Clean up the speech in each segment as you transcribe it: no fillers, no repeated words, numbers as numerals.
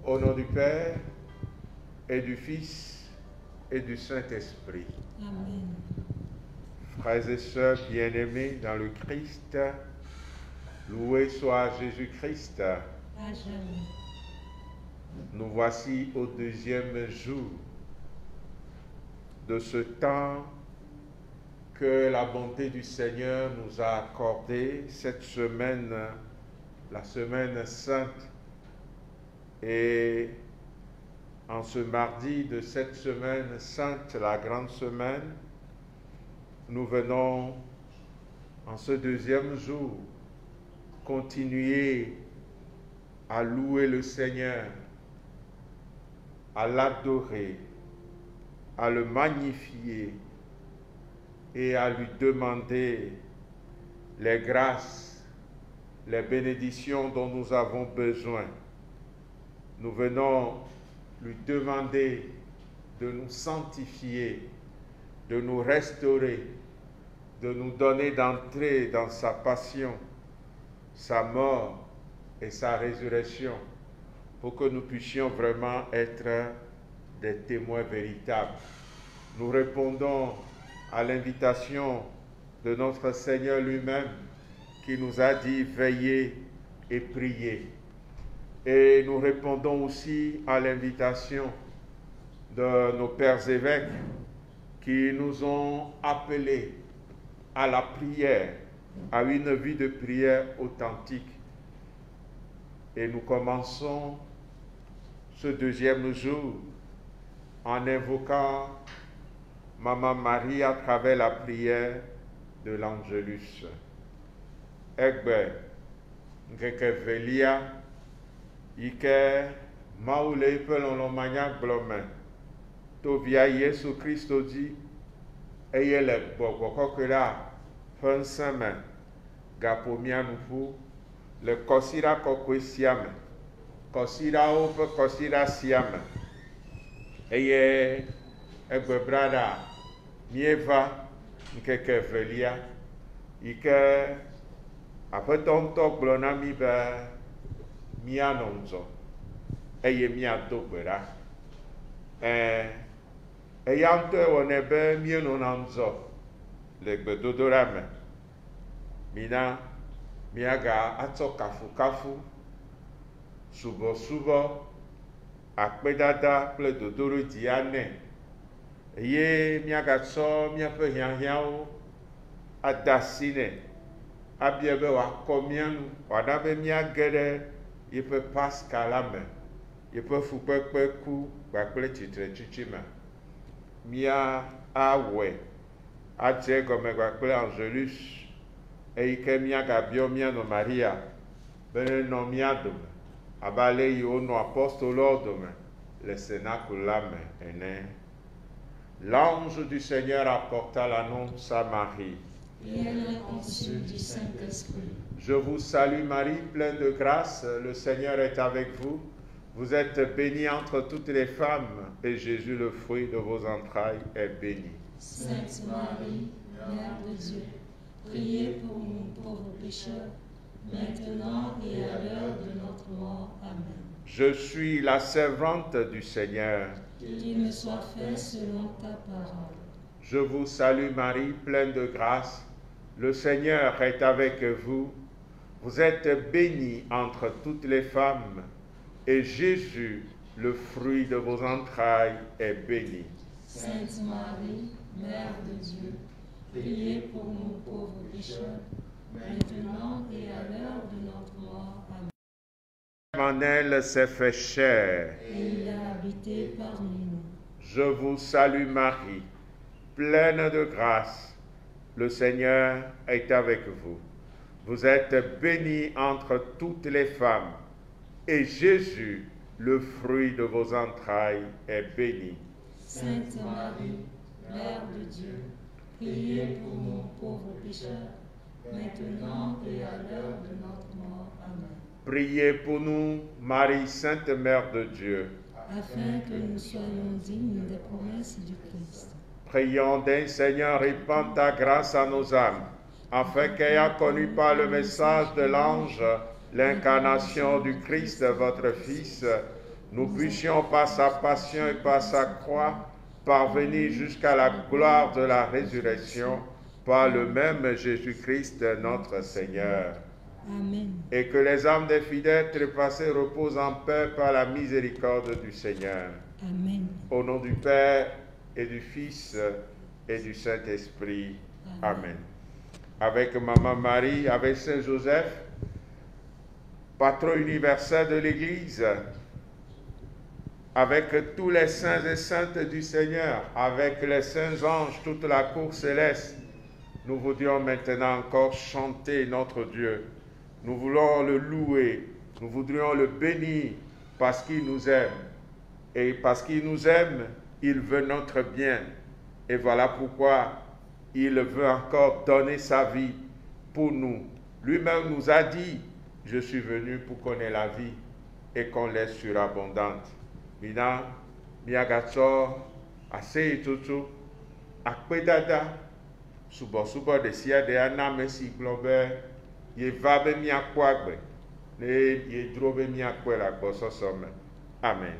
Au nom du Père et du Fils et du Saint-Esprit. Amen. Frères et sœurs bien-aimés dans le Christ, loué soit Jésus-Christ. À jamais. Nous voici au deuxième jour de ce temps que la bonté du Seigneur nous a accordé, cette semaine, la semaine sainte. Et en ce mardi de cette semaine sainte, la grande semaine, nous venons en ce deuxième jour continuer à louer le Seigneur, à l'adorer, à le magnifier et à lui demander les grâces, les bénédictions dont nous avons besoin. Nous venons lui demander de nous sanctifier, de nous restaurer, de nous donner d'entrer dans sa passion, sa mort et sa résurrection, pour que nous puissions vraiment être des témoins véritables. Nous répondons à l'invitation de notre Seigneur lui-même, qui nous a dit « Veillez et priez ». Et nous répondons aussi à l'invitation de nos pères évêques qui nous ont appelés à la prière, à une vie de prière authentique. Et nous commençons ce deuxième jour en invoquant Maman Marie à travers la prière de l'Angelus. Egbe, nkeke velia, ike maule pelon manya glome, to via Yesu Christo di, eye le gbogbo kokera, fenseme, gapomia nufu, le kosira kokwe siame, kosira ope kosira siame, eye egbe brada, mieva, nkeke velia, ike apetonto glona mi be mia nonzo, eye mia dogbera, eya ŋutɔ wɔnɛ be míenɔna ŋzɔ le gbedodoɖa me. Mina míaga atsɔ kafukafu, subɔsubɔ, akpedada kple dodoɖodzi anɛ, eye míagatsɔ míaƒe hiahiãwo ada asi nɛ, abia be wòakɔ mía nu, wòana be míage ɖe yiƒe Pasika la me, yiƒe fukpekpe ku kpakple tsitretsitsi me. Mía awɔe, adze egɔme kpakple Angelus, eyi ke míagabiɔ míanɔ Maria be nenɔ mía dome, abe ale yi wonɔ apostolowo dome le Cénacle la me ene. L'ange du Seigneur apporta l'annonce à Marie. Pleine conçue du Saint-Esprit. Je vous salue Marie, pleine de grâce, le Seigneur est avec vous. Vous êtes bénie entre toutes les femmes, et Jésus, le fruit de vos entrailles, est béni. Sainte Marie, Mère de Dieu, priez pour nous pauvres pécheurs, maintenant et à l'heure de notre mort. Amen. Je suis la servante du Seigneur. Qu'il me soit fait selon ta parole. Je vous salue Marie, pleine de grâce. Le Seigneur est avec vous. Vous êtes bénie entre toutes les femmes, et Jésus, le fruit de vos entrailles, est béni. Sainte Marie, Mère de Dieu, priez pour nous pauvres pécheurs, maintenant et à l'heure de notre mort. Amen. Emmanuel s'est fait chair. Et il a habité parmi nous. Je vous salue Marie, pleine de grâce. Le Seigneur est avec vous. Vous êtes bénie entre toutes les femmes, et Jésus, le fruit de vos entrailles, est béni. Sainte Marie, Mère de Dieu, priez pour nous pauvres pécheurs, maintenant et à l'heure de notre mort. Amen. Priez pour nous, Marie, Sainte Mère de Dieu. Afin que nous soyons dignes des promesses du Christ. Prions d'un Seigneur, répand ta grâce à nos âmes, afin qu'ayant connu par le message de l'ange l'incarnation du Christ, votre Fils, nous puissions par sa passion et par sa croix parvenir jusqu'à la gloire de la résurrection par le même Jésus-Christ notre Seigneur. Amen. Et que les âmes des fidèles trépassés reposent en paix par la miséricorde du Seigneur. Amen. Au nom du Père et du Fils et du Saint-Esprit. Amen. Avec Maman Marie, avec Saint Joseph, patron universel de l'Église, avec tous les saints et saintes du Seigneur, avec les saints anges, toute la cour céleste, nous voudrions maintenant encore chanter notre Dieu. Nous voulons le louer, nous voudrions le bénir parce qu'il nous aime. Et parce qu'il nous aime, il veut notre bien. Et voilà pourquoi il veut encore donner sa vie pour nous. Lui-même nous a dit, je suis venu pour qu'on ait la vie et qu'on l'ait surabondante. Mina, miagacho, ase tutu, akpedada, subo de sia de aname si globe, ye vabe miakwagbe, ne ye drobe miakwela gbososome. Amen.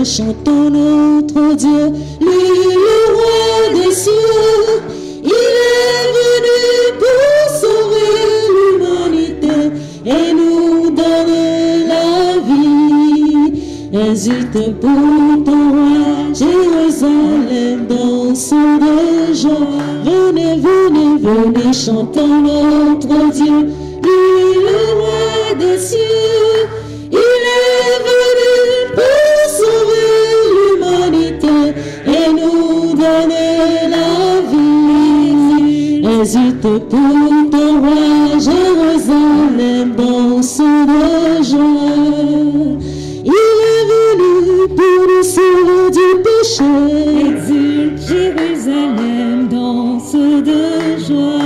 Chantons notre Dieu, lui le roi des cieux. Il est venu pour sauver l'humanité et nous donner la vie. Exulte pour ton roi, Jérusalem, danse de joie. Venez, venez, venez, chantons notre Dieu, lui le roi des cieux. Il est venu pour sauver l'humanité et nous donner la vie. Exulte pour ton roi, Jérusalem, danse de joie. Il est venu pour nous sauver du péché. Exulte Jérusalem, danse de joie.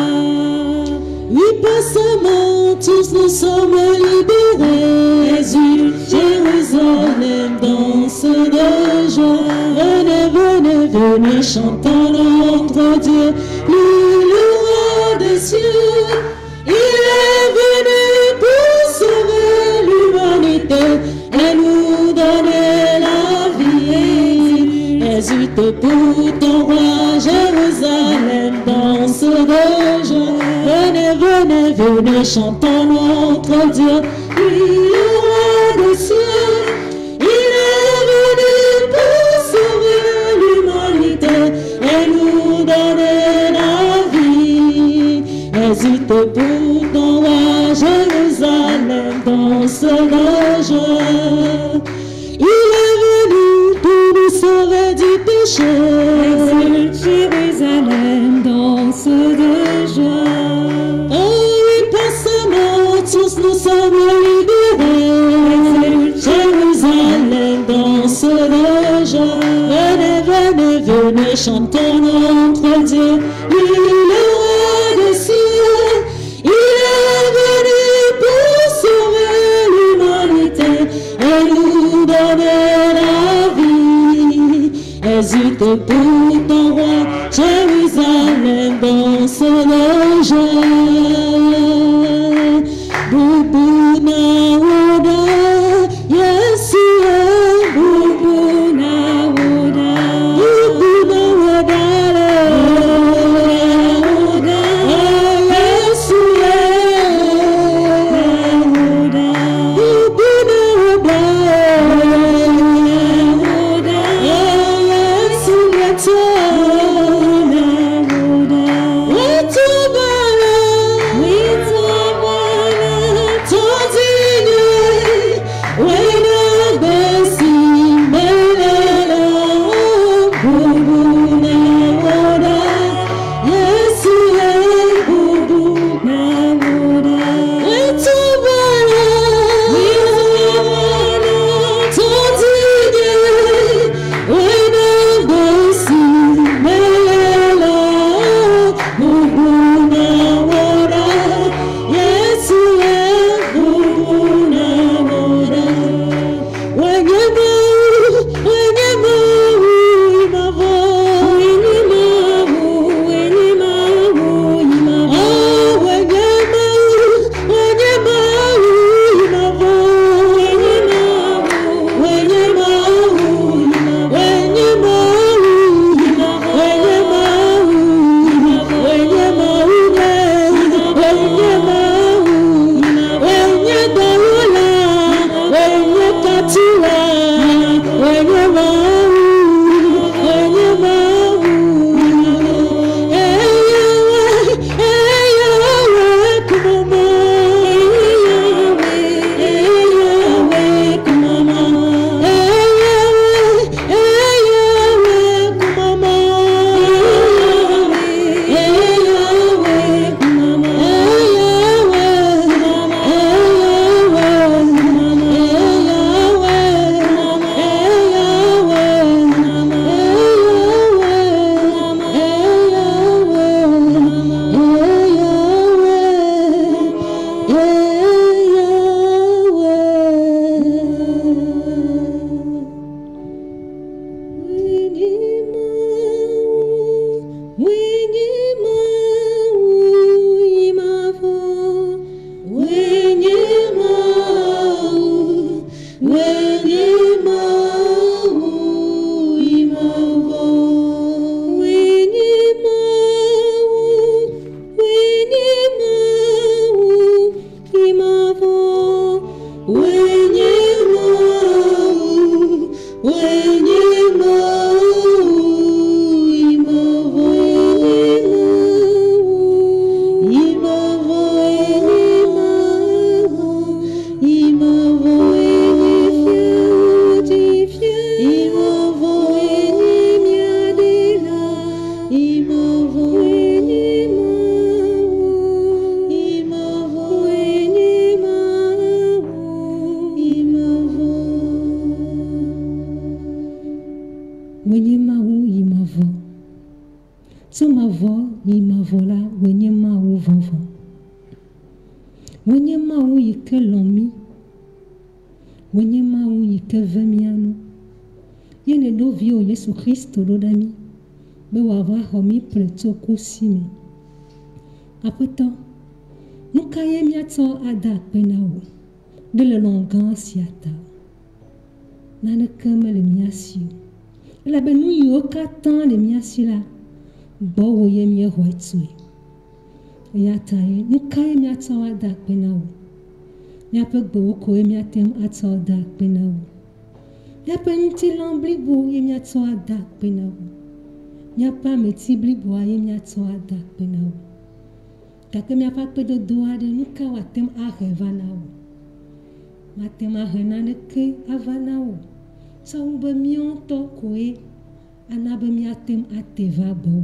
Oui, pas seulement tous nous sommes libérés. Exulte Jérusalem, danse de joie. Venez, venez, venez, chantons notre Dieu, lui le roi des cieux. Il est venu pour sauver l'humanité et nous donner la vie. Exulte pour ton roi, Jérusalem, danse de joie. Venez, venez, venez, chantons notre Dieu, lui le roi des cieux. Il est venu pour sauver l'humanité et nous donner la vie. Exulte pour ton roi, Jérusalem, danse de joie. Il est venu pour nous sauver du péché. Exulte Jérusalem, danse de joie. venez, venez, chantons notre Dieu. Il est roi des cieux, il est venu pour sauver l'humanité et nous donner la vie. Exulte pour ton roi, Jérusalem dans son joie. Bubu na woda, Yesu bubu na woda, bubu na woda, Yesu na woda, bubu na woda, Yesu na woda, wetubala, tozine, wena besi melela, bubu na woda, Yesu bubu na woda, wetubala, tozine, wena besi melela, bubu na woda, Yesu bubu na woda. Yesu Kristo dodami be wava homi preto kusime apoto nuka ye miato ada penawo de le longan siata nana kama le miasio la benu yo katan le miasila bo wo ye mi hoitsue ya tae nuka ye miato ada penawo ya pe gbo ko ye miatem ato ada penawo ya pa nti lambli bo ye mia tso ada penawo ya pa meti bli bo ye mia tso ada penawo ka ke mia pa pe do doa de nuka watem a revanawo matem a renane ke avanawo sa u be mion to koe ana be mia tem ateva bo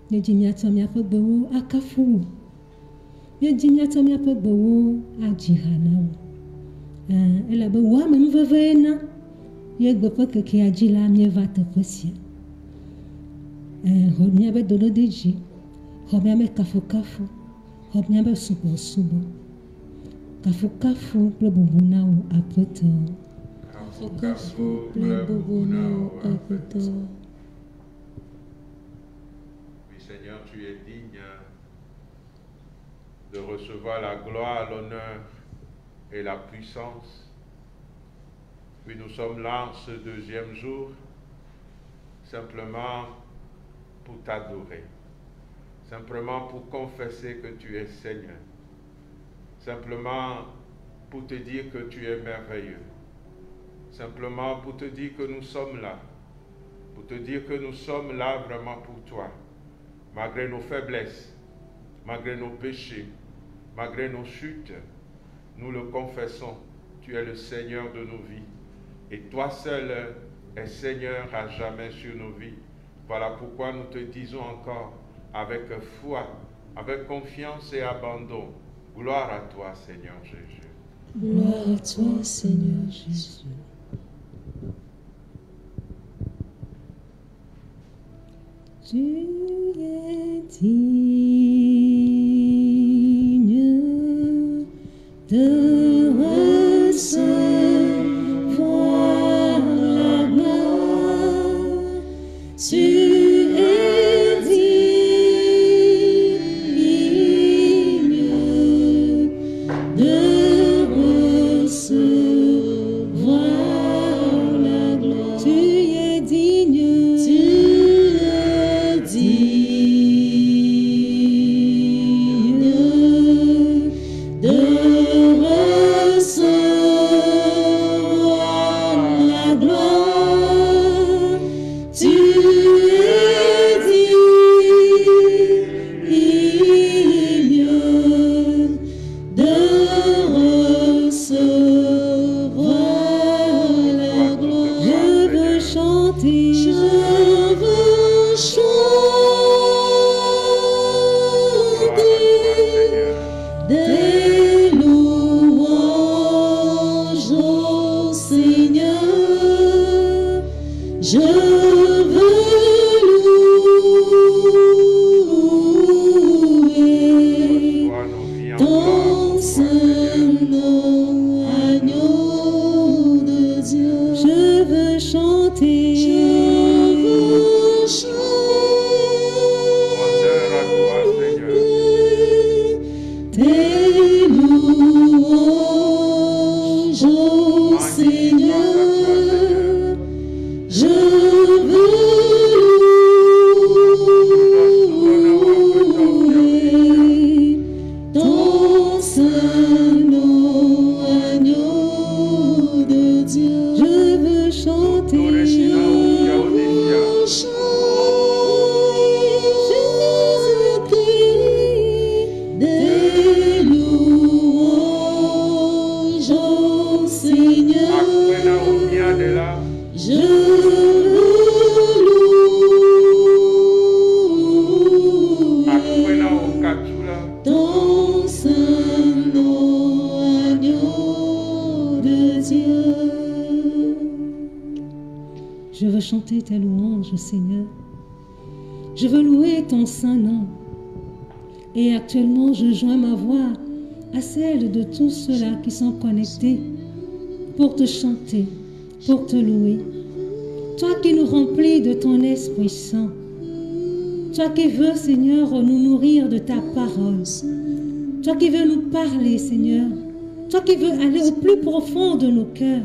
ne ji mia tso mia pe gbo akafu ye ji mia tso mia pe gbo ajihanawo ela be wa me vevena ye gbeƒe kekea dzi la míeva teƒe sia. Xɔ míabe doɖoɖedzi, xɔ míabe kafukafu, xɔ míabe subɔsubɔ. Kafukafu kple bubu na wò Aƒetɔ. Kafukafu kple bubu na wò Aƒetɔ. Oui, Seigneur, tu es digne de recevoir la gloire, l'honneur et la puissance. Puis nous sommes là ce deuxième jour, simplement pour t'adorer, simplement pour confesser que tu es Seigneur, simplement pour te dire que tu es merveilleux, simplement pour te dire que nous sommes là, pour te dire que nous sommes là vraiment pour toi, malgré nos faiblesses, malgré nos péchés, malgré nos chutes, nous le confessons, tu es le Seigneur de nos vies. Et toi seul es Seigneur à jamais sur nos vies. Voilà pourquoi nous te disons encore, avec foi, avec confiance et abandon, gloire à toi, Seigneur Jésus. Gloire à toi, Seigneur Jésus. Tu es digne de recevoir la gloire. Tu es digne de recevoir la gloire. Tu es digne. Tu es digne de recevoir la gloire. Tu es digne de recevoir la gloire. Je veux chanter, je veux chanter des louanges au Seigneur. Je veux louer Toi, nos vies en ton gloire, saint nom, agneau de Dieu. Je veux chanter, je veux honneur à toi, Seigneur. chanter tes louanges au Seigneur. Je veux louer ton saint nom, agneau de Dieu. Je veux chanter, je veux chanter des louanges au Seigneur. Akwena umia de la, Je veux akwena louer ukatula, ton saint nom, agneau de Dieu. Je veux chanter tes louanges, Seigneur. Je veux louer ton saint nom. Et actuellement, je joins ma voix à celle de tous ceux-là qui sont connectés pour te chanter, pour te louer. Toi qui nous remplis de ton Esprit Saint. Toi qui veux, Seigneur, nous nourrir de ta parole. Toi qui veux nous parler, Seigneur. Toi qui veux aller au plus profond de nos cœurs.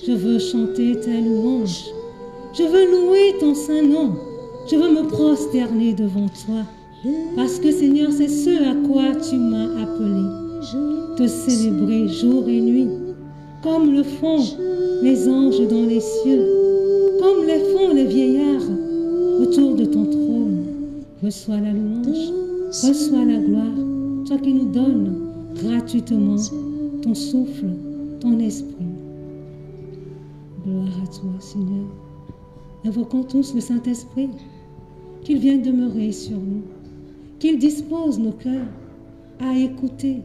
Je veux chanter ta louange. Je veux louer ton saint nom. Je veux me prosterner devant toi. Parce que, Seigneur, c'est ce à quoi tu m'as appelé. Te célébrer jour et nuit. Comme le font les anges dans les cieux. Comme le font les vieillards autour de ton trône. Reçois la louange. Reçois la gloire. Toi qui nous donnes gratuitement ton souffle, ton esprit. Gloire à toi, Seigneur. Invoquons tous le Saint-Esprit, qu'il vienne demeurer sur nous, qu'il dispose nos cœurs à écouter,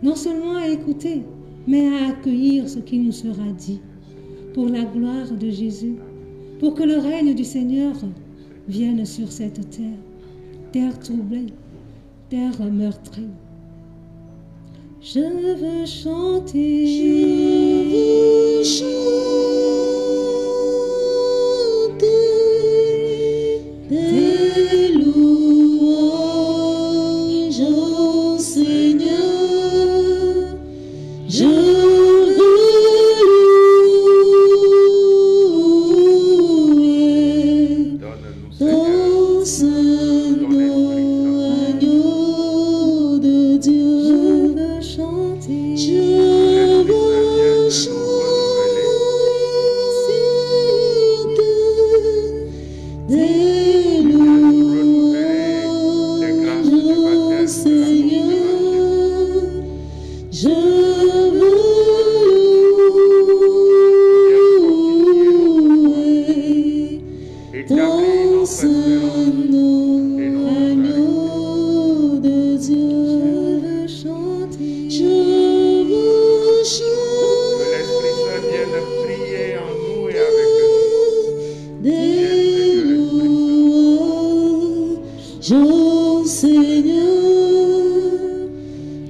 non seulement à écouter, mais à accueillir ce qui nous sera dit. pour la gloire de Jésus, pour que le règne du Seigneur vienne sur cette terre, terre troublée, terre meurtrie. Je veux chanter, des louanges au Seigneur. Je veux louer ton saint nom, agneau de Dieu. je veux chanter, Je veux chanter des louanges au Seigneur. Je veux louer ton saint nom, agneau de Dieu. je veux chanter, Je veux Que l'Esprit Saint vienne prier en nous et avec nous. des louanges au Seigneur.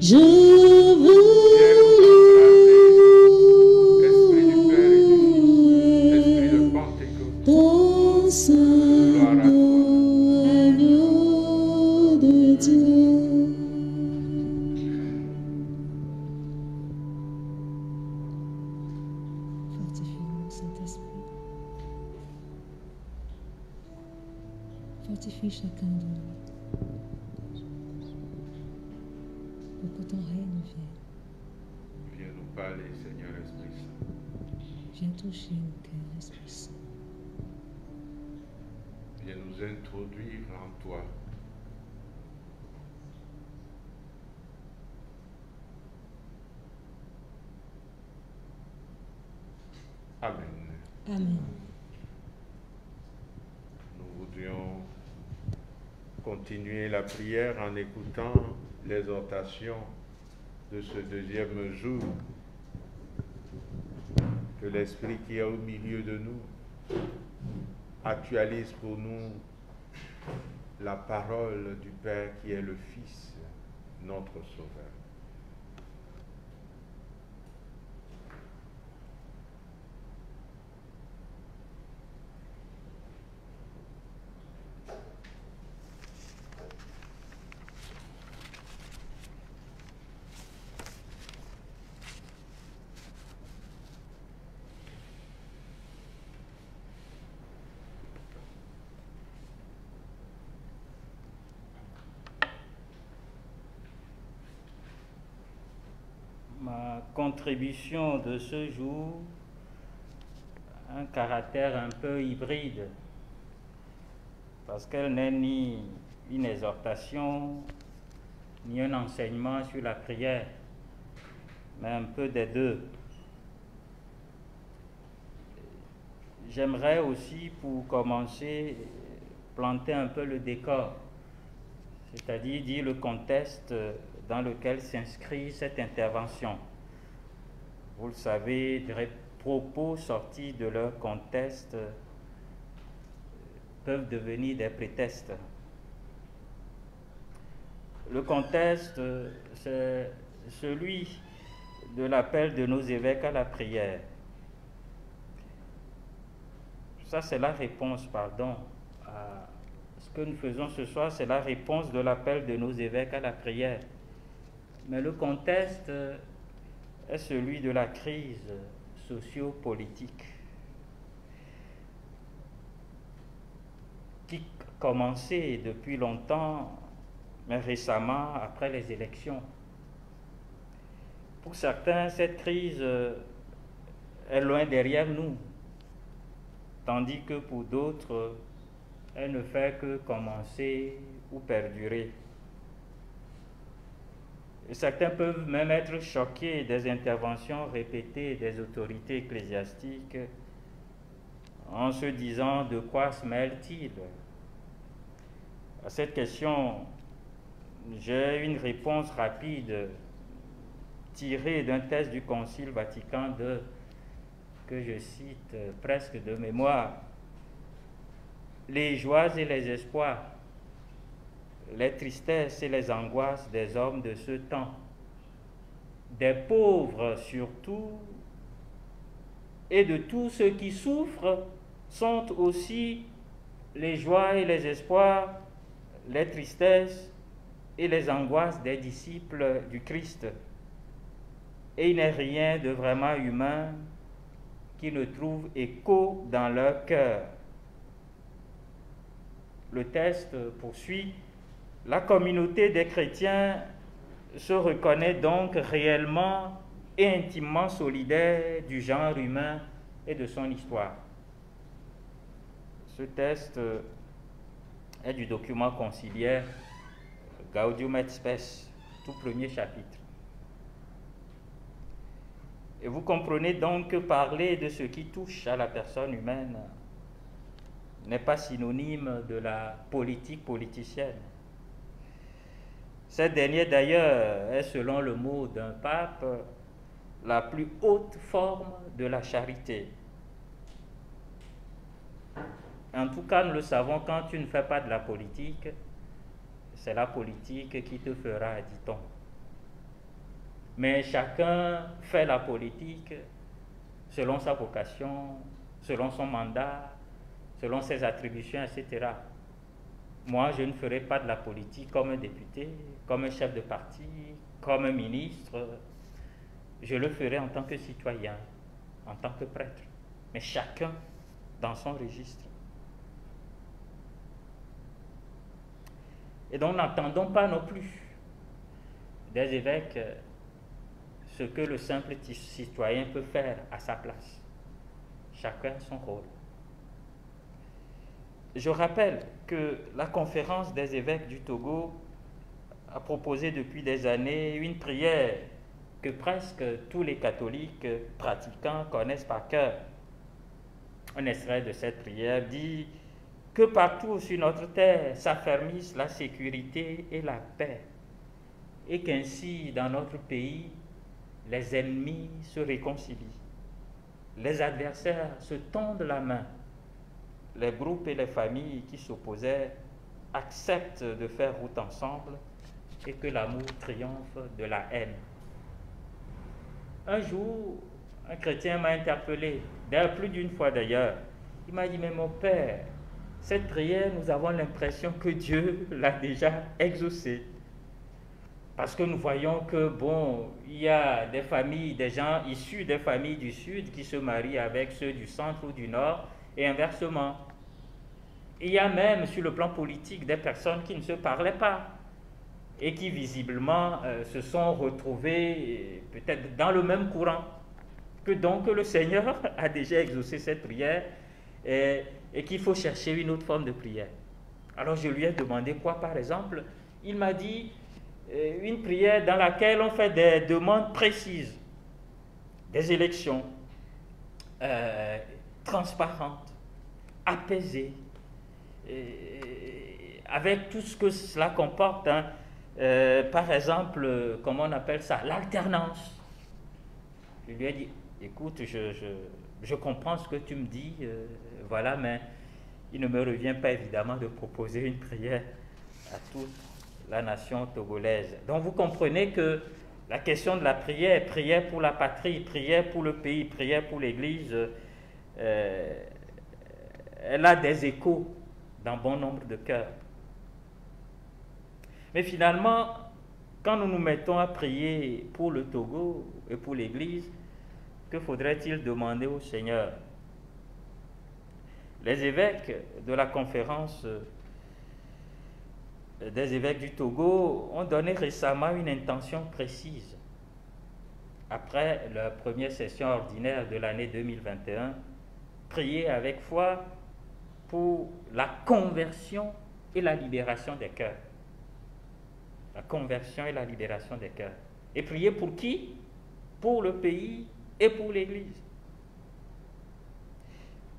Je veux Esprit du Père et du Fils, Esprit de Pentecôte. ton saint nom, agneau de Dieu. fortifie-nous, Saint-Esprit. Fortifie chacun de nous, pour que ton règne vienne. Viens nous parler, Seigneur Esprit Saint. Viens toucher nos cœurs, Esprit Saint. Viens nous introduire en toi. Amen. Amen. Nous voudrions continuer la prière en écoutant l'exhortation de ce deuxième jour. Que l'Esprit qui est au milieu de nous actualise pour nous la parole du Père qui est le Fils, notre Sauveur. Ma contribution de ce jour a un caractère un peu hybride parce qu'elle n'est ni une exhortation ni un enseignement sur la prière, mais un peu des deux. J'aimerais aussi, pour commencer, planter un peu le décor, c'est-à-dire dire le contexte dans lequel s'inscrit cette intervention. Vous le savez, des propos sortis de leur contexte peuvent devenir des prétextes. Le contexte, c'est celui de l'appel de nos évêques à la prière. Ça, c'est la réponse, à ce que nous faisons ce soir, c'est la réponse de l'appel de nos évêques à la prière. Mais le contexte est celui de la crise socio-politique qui commençait depuis longtemps, mais récemment après les élections. Pour certains, cette crise est loin derrière nous, tandis que pour d'autres, elle ne fait que commencer ou perdurer. Et certains peuvent même être choqués des interventions répétées des autorités ecclésiastiques en se disant de quoi se mêle-t-il? À cette question, j'ai une réponse rapide tirée d'un texte du Concile Vatican II que je cite presque de mémoire. Les joies et les espoirs, les tristesses et les angoisses des hommes de ce temps, des pauvres surtout, et de tous ceux qui souffrent, sont aussi les joies et les espoirs, les tristesses et les angoisses des disciples du Christ. Et il n'est rien de vraiment humain qui ne trouve écho dans leur cœur. Le texte poursuit: la communauté des chrétiens se reconnaît donc réellement et intimement solidaire du genre humain et de son histoire. Ce texte est du document conciliaire Gaudium et Spes, tout premier chapitre. Et vous comprenez donc que parler de ce qui touche à la personne humaine n'est pas synonyme de la politique politicienne. Cette dernière, d'ailleurs, est, selon le mot d'un pape, la plus haute forme de la charité. En tout cas, nous le savons, quand tu ne fais pas de la politique, c'est la politique qui te fera, dit-on. Mais chacun fait la politique selon sa vocation, selon son mandat, selon ses attributions, etc. Moi, je ne ferai pas de la politique comme un député, comme un chef de parti, comme un ministre. Je le ferai en tant que citoyen, en tant que prêtre, mais chacun dans son registre. Et donc, n'attendons pas non plus des évêques ce que le simple citoyen peut faire à sa place. Chacun son rôle. Je rappelle que la conférence des évêques du Togo a proposé depuis des années une prière que presque tous les catholiques pratiquants connaissent par cœur. Un extrait de cette prière dit que partout sur notre terre s'affermisse la sécurité et la paix, et qu'ainsi dans notre pays les ennemis se réconcilient, les adversaires se tendent la main, les groupes et les familles qui s'opposaient acceptent de faire route ensemble et que l'amour triomphe de la haine. Un jour, un chrétien m'a interpellé, plus d'une fois d'ailleurs. Il m'a dit: mais mon père, cette prière, nous avons l'impression que Dieu l'a déjà exaucée. Parce que nous voyons que, bon, il y a des familles, des gens issus des familles du Sud qui se marient avec ceux du Centre ou du Nord, et inversement. Il y a même, sur le plan politique, des personnes qui ne se parlaient pas et qui, visiblement, se sont retrouvées peut-être dans le même courant. Que donc le Seigneur a déjà exaucé cette prière et qu'il faut chercher une autre forme de prière. Alors je lui ai demandé quoi, par exemple. Il m'a dit une prière dans laquelle on fait des demandes précises, des élections transparentes, apaisées, avec tout ce que cela comporte, hein. Par exemple, comment on appelle ça, l'alternance. Je lui ai dit: écoute, je comprends ce que tu me dis, voilà, mais il ne me revient pas évidemment de proposer une prière à toute la nation togolaise. Donc vous comprenez que la question de la prière, prière pour la patrie, prière pour le pays, prière pour l'Église, elle a des échos dans bon nombre de cœurs. Mais finalement, quand nous nous mettons à prier pour le Togo et pour l'Église, que faudrait-il demander au Seigneur? Les évêques de la conférence des évêques du Togo ont donné récemment une intention précise. Après la première session ordinaire de l'année 2021, prier avec foi pour la conversion et la libération des cœurs. La conversion et la libération des cœurs. Et prier pour qui? Pour le pays et pour l'Église.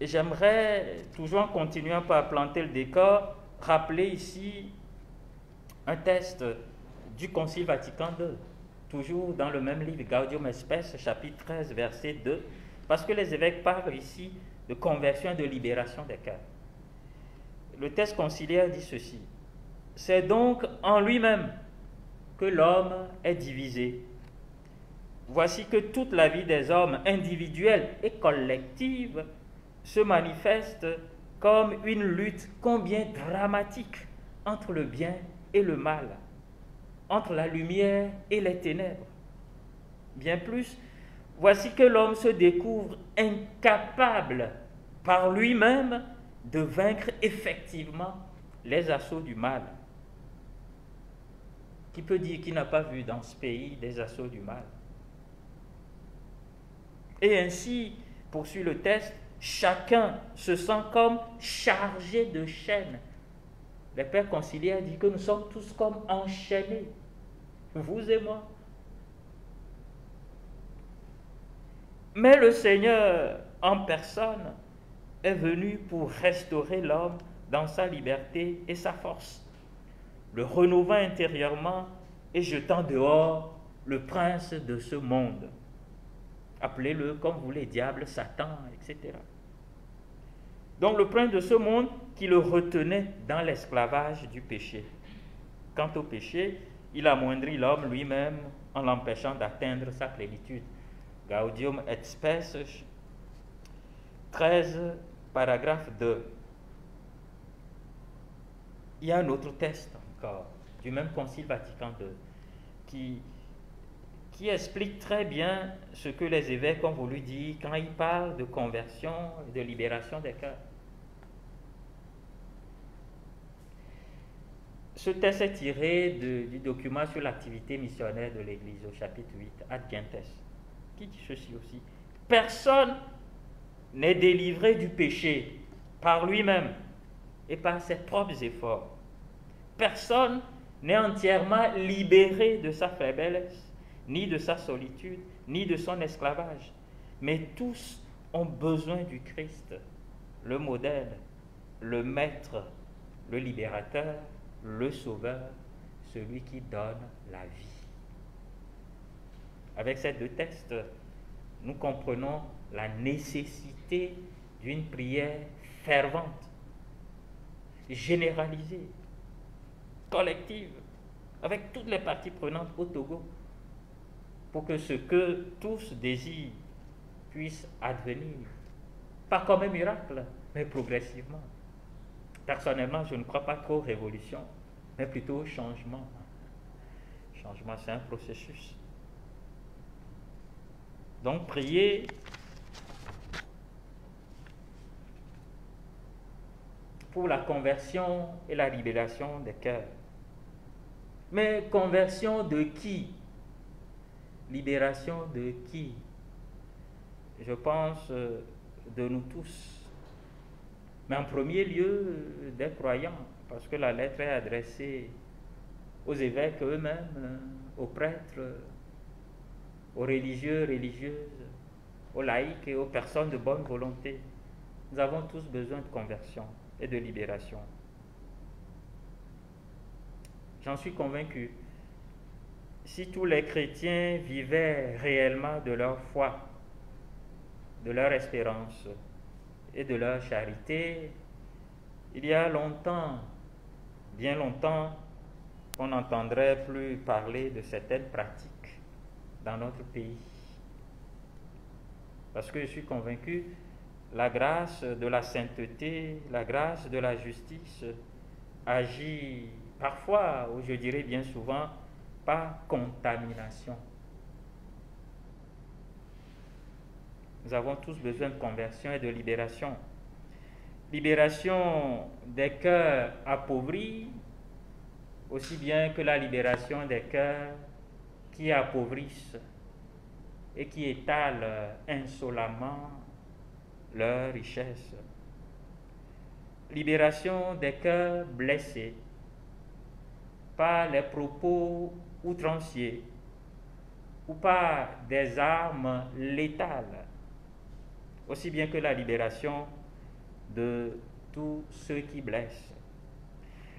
Et j'aimerais, toujours en continuant par planter le décor, rappeler ici un texte du Concile Vatican II, toujours dans le même livre, Gaudium et Spes, chapitre 13, verset 2, parce que les évêques parlent ici de conversion et de libération des cœurs. Le texte conciliaire dit ceci: c'est donc en lui-même que l'homme est divisé. Voici que toute la vie des hommes, individuelle et collective, se manifeste comme une lutte combien dramatique entre le bien et le mal, entre la lumière et les ténèbres. Bien plus, voici que l'homme se découvre incapable par lui-même de vaincre effectivement les assauts du mal. Qui peut dire qu'il n'a pas vu dans ce pays des assauts du mal? Et ainsi, poursuit le texte, chacun se sent comme chargé de chaînes. Le Père conciliaire dit que nous sommes tous comme enchaînés, vous et moi. Mais le Seigneur en personne est venu pour restaurer l'homme dans sa liberté et sa force, le rénovant intérieurement et jetant dehors le prince de ce monde. Appelez-le comme vous voulez, diable, Satan, etc. Donc le prince de ce monde qui le retenait dans l'esclavage du péché. Quant au péché, il amoindrit l'homme lui-même en l'empêchant d'atteindre sa plénitude. Gaudium et Spes, 13, paragraphe 2. Il y a un autre texte encore, du même Concile Vatican II, qui explique très bien ce que les évêques ont voulu dire quand ils parlent de conversion et de libération des cœurs. Ce texte est tiré du document sur l'activité missionnaire de l'Église au chapitre 8, Ad Gentes, qui dit ceci aussi: personne n'est délivré du péché par lui-même et par ses propres efforts. Personne n'est entièrement libéré de sa faiblesse, ni de sa solitude, ni de son esclavage. Mais tous ont besoin du Christ, le modèle, le maître, le libérateur, le sauveur, celui qui donne la vie. Avec ces deux textes, nous comprenons la nécessité d'une prière fervente, généralisée, collective, avec toutes les parties prenantes au Togo, pour que ce que tous désirent puisse advenir, pas comme un miracle, mais progressivement. Personnellement, je ne crois pas trop aux révolutions, mais plutôt au changement. Changement, c'est un processus. Donc, prier pour la conversion et la libération des cœurs. Mais conversion de qui? Libération de qui? Je pense de nous tous. Mais en premier lieu, des croyants, parce que la lettre est adressée aux évêques eux-mêmes, aux prêtres, aux religieux, religieuses, aux laïcs et aux personnes de bonne volonté. Nous avons tous besoin de conversion et de libération. J'en suis convaincu. Si tous les chrétiens vivaient réellement de leur foi, de leur espérance et de leur charité, il y a longtemps, bien longtemps, on n'entendrait plus parler de certaines pratiques dans notre pays. Parce que je suis convaincu, la grâce de la sainteté, la grâce de la justice agit parfois, ou je dirais bien souvent, par contamination. Nous avons tous besoin de conversion et de libération. Libération des cœurs appauvris, aussi bien que la libération des cœurs qui appauvrissent et qui étalent insolemment leur richesse. Libération des cœurs blessés par les propos outranciers ou par des armes létales, aussi bien que la libération de tous ceux qui blessent.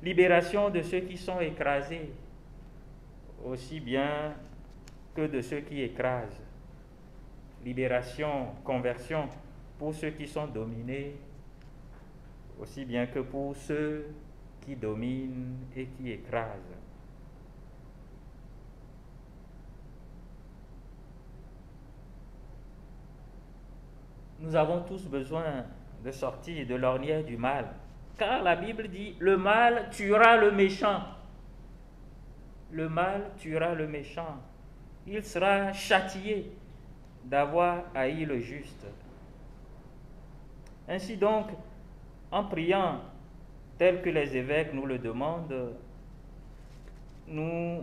Libération de ceux qui sont écrasés, aussi bien que de ceux qui écrasent. libération, conversion pour ceux qui sont dominés, aussi bien que pour ceux qui dominent et qui écrasent. Nous avons tous besoin de sortir de l'ornière du mal, car la Bible dit, le mal tuera le méchant. Le mal tuera le méchant. Il sera châtié d'avoir haï le juste. Ainsi donc, en priant tel que les évêques nous le demandent, nous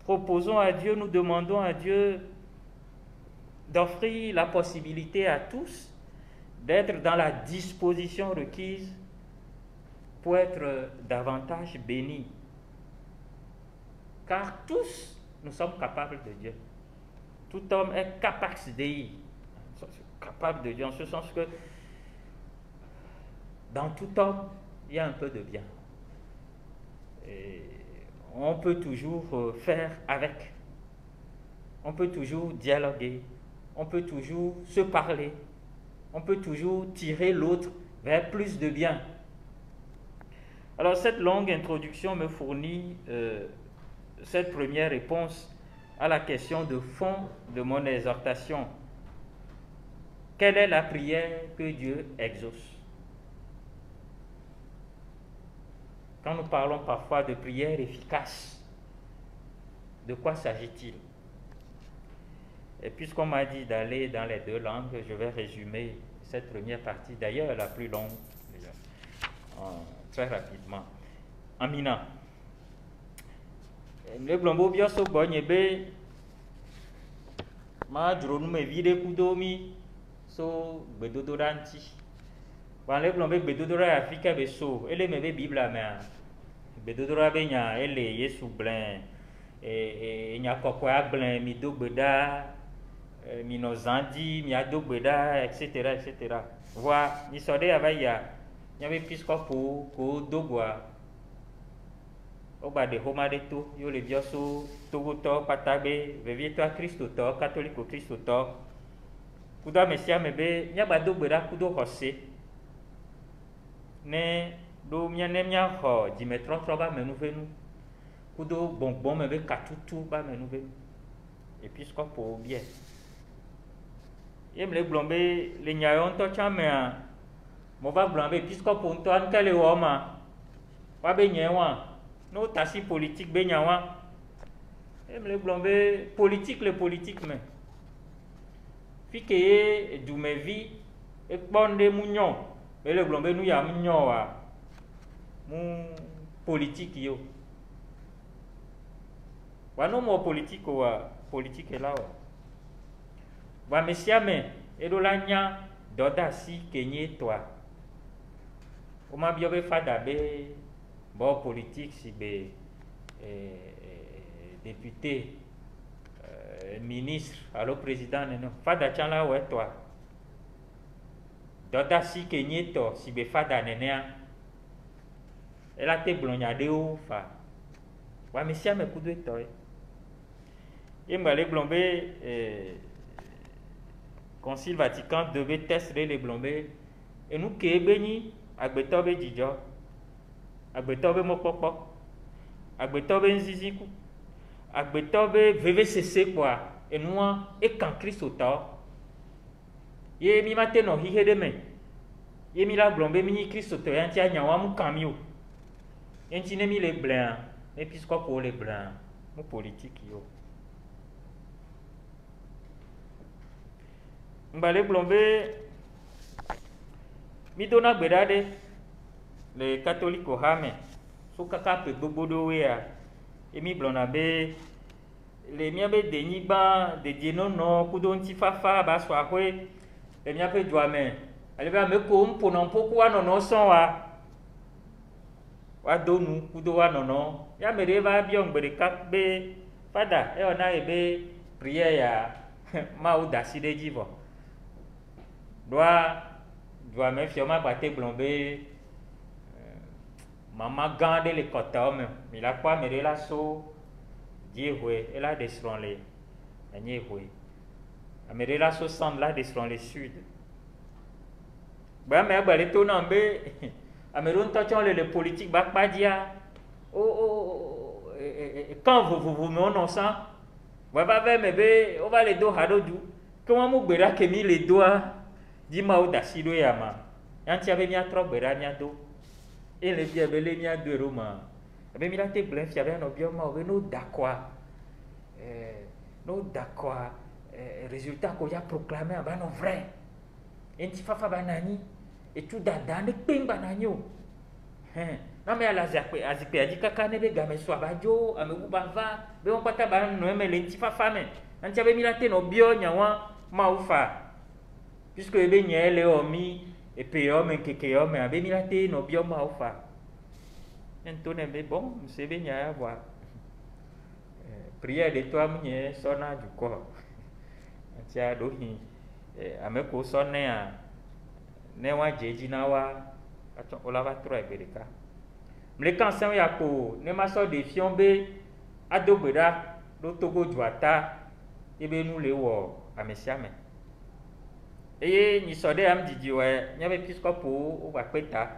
proposons à Dieu, nous demandons à Dieu d'offrir la possibilité à tous d'être dans la disposition requise pour être davantage bénis. Car tous, nous sommes capables de Dieu. Tout homme est capax Dei, capable de Dieu, en ce sens que dans tout homme, il y a un peu de bien. Et on peut toujours faire avec. On peut toujours dialoguer. On peut toujours se parler. On peut toujours tirer l'autre vers plus de bien. Alors cette longue introduction me fournit cette première réponse à la question de fond de mon exhortation. Quelle est la prière que Dieu exauce? Quand nous parlons parfois de prière efficace, de quoi s'agit-il? Et puisqu'on m'a dit d'aller dans les deux langues, je vais résumer cette première partie, d'ailleurs la plus longue, très rapidement. Amina. Le blombo bien so bonye be ma dronu me vide kudomi so bedodoranti. Ban le blombe bedodora Afrika be so ele me be Bible ma bedodora be nya ele Yesu blen nya kokwa blen mi dogbeda mi no zandi mi adogbeda etc. Voi ni sode avaya nya be piscopo ko dogwa Oba de Homa de tout, yo le bioso, Togoto, Patabe, Vevieto a Christo, catholique au Christo, Kuda Messia mebe, Nyabado Bera Kudo Hosse, Ne, do Mianemia Ho, Dimetron Troba Menuvenu, Kudo Bonbon mebe Katutu ba Menuvenu, Episcopo bien. Yem le blombe, le Nyayon Tochamea, Mova blombe, Episcopo Antoine Kalewoma, Wabe Nyewa. Nous tassi politique benyawa aime le blombe politique mais fikeye du me vie et bonde mugnon et le blombe nous ya mugnon wa mu politique yo wa no mo politique wa politique là wa mesiame et do lanya doda si kenye toi o ma biobe fada be bon politique si be député ministre alors président non fada chala ouais toi doda si kenyeto si be fada nenea ela te blonyade o fa wa mesia me kudo to e mbale blombe Concile Vatican devait tester les blombés et nous kebeni agbetobe dijo agbetobe mokpokpo agbetobe nziziku agbetobe VVCC quoi et nous et quand Christ auto ye mi mate no hihe de me ye mi la blombe mi Christ auto yanti anyawa mu kamio yanti ne mi les blancs et puis quoi pour les blancs mu politique yo mbale blombe mi dona bedade les catholiques au Hame, so kaka pe bobodo wea, emi blona be, les miens be deniba, de dienono, kudonti fafa, baswa hwe, les miens be douame, allez va me kom, ponon poku wa nono son wa donu, kudo wa nono, ya me reva biong bere kak be, fada, e ona ebe, prière ya, ma ou dasi de jivo, doit me fioma bate blombe, Maman gande les cotomes, mais la quoi me la so, Dieu elle a descendé, et Amérique là, ce centre là, descend le sud. Ben, mais les taux n'embé, Amérique, on les politiques, bah, pas dire, quand vous mettez ensemble, on va les dos à l'eau. Comment vous avez mis les doigts, dis-moi où d'acido yama. Yanti avait mis à trop beraniado. Et les vieux belés mis à 2 euros. Mais il a été blanc, il y avait un objet, nous d'accord. Nous d'accord. Résultat qu'on a proclamé, ben non vrai. Et tu fais banani. Et tout dada, ne ping bananio. Non mais à la zappe, a dit caca ne bega, mais soit badio, à me bava, mais on pata ban, non mais les tifa femme. Anti avait mis la tête au bio, nyawa, maoufa. Puisque le beignet, les omis, et puis homme, et kéké homme, avait mis la tête au bio, maoufa. Maintenant, mais bon, c'est beignet à voir. Prière de toi, m'y sonna du corps. Anti a dohi, à me co sonner à Newa Jeji Nawa, on l'a va trop ébélica. Mais quand ça y a pour ne m'a sorti de fiombe, adobera, l'autogo duata, et bien nous les wo à messiame. Et ni sodé am didi ouais, n'y avait plus qu'à pour ou à peta,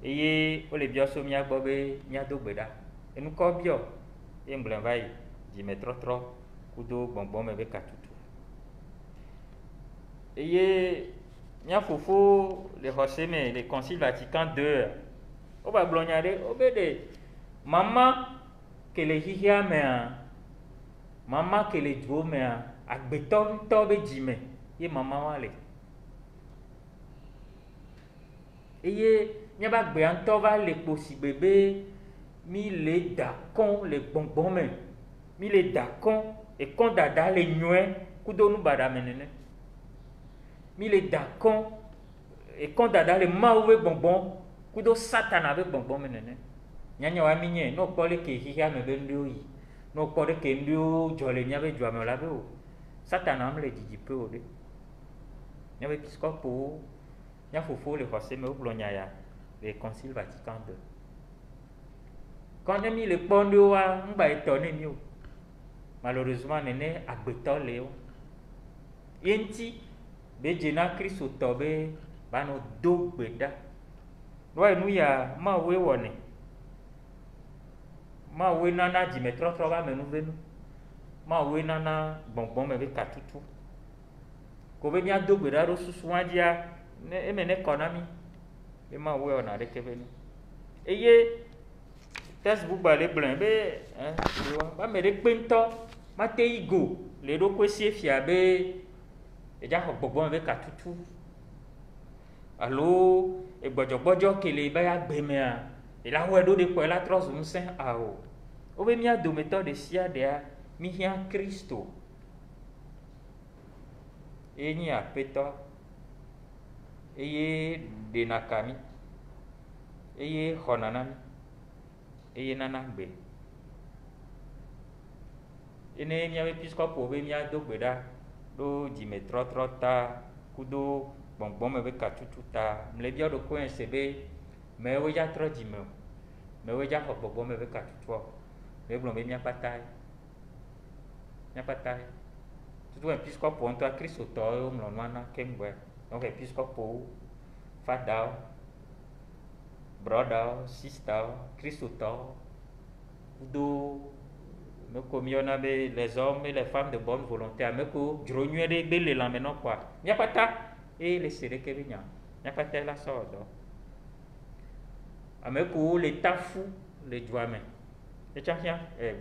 et on les bios mia bobé, mia dobera. Et nous corbio, et m'blenvaille, dit mais trop, kudo bonbon me beka tutu. Et Nya fofo le Hoseme, le Concile Vatican II. On va blonner, obédé. Maman que les hihia mea, maman que les dwo mea, ak beton tobe jime, ye maman wale. Et nya ba gbe antova le posi bébé, mi le dakon le bonbon me, mi le dakon et kon dada le nyue, kudo nu bada menene. Mi les d'accord et quand dada les mauvais bonbons kudo satan avec bonbon menene nyanya wa minye no pole ke hiya me bendio yi no pole ke ndio jole nyabe jwa me labe o satan am le didi pe o de nyabe piscopo nya fofo le Hosé me oblonya ya le Concile Vatican II quand mi le pondio wa ngba etone mi o malheureusement nene agbeto le o yenti Bejena Christ tobe bano do beda. Noy nous ya ma we wone. Ma we nana di metro ba me nou venu. Ma we nana bonbon me be katutu. Ko be nya do beda ro susu wandia ne emene konami. Be ma we ona de kevenu. Eye Facebook ba le blanc be ba me de pento ma te igo le do kwesi fia be et déjà bonbon avec katutu allo et bojo que les baya gbemea et la wedo de quoi la tros unsen ao o be mia do méthode de sia de mi hian Christo e ni apeto eye de nakami eye honanami eye nanagbe ene mia be piscopo be mia do gbeda do di me trop ta kudo bonbon me be katutu ta mle bia do ko ensebe me we ja trop di me we ja bonbon me be katutu me blon be mia patai tutu episcopo onto a Cristo to o mlo nwana kengwe donc episcopo fadao brother sister Cristo to kudo me commiona les hommes et les femmes de bonne volonté à me ko dronué de belle la maintenant quoi n'y a pas ta et les seré que vient n'y a pas ta la sordo à me ko les tafu les douame et tiens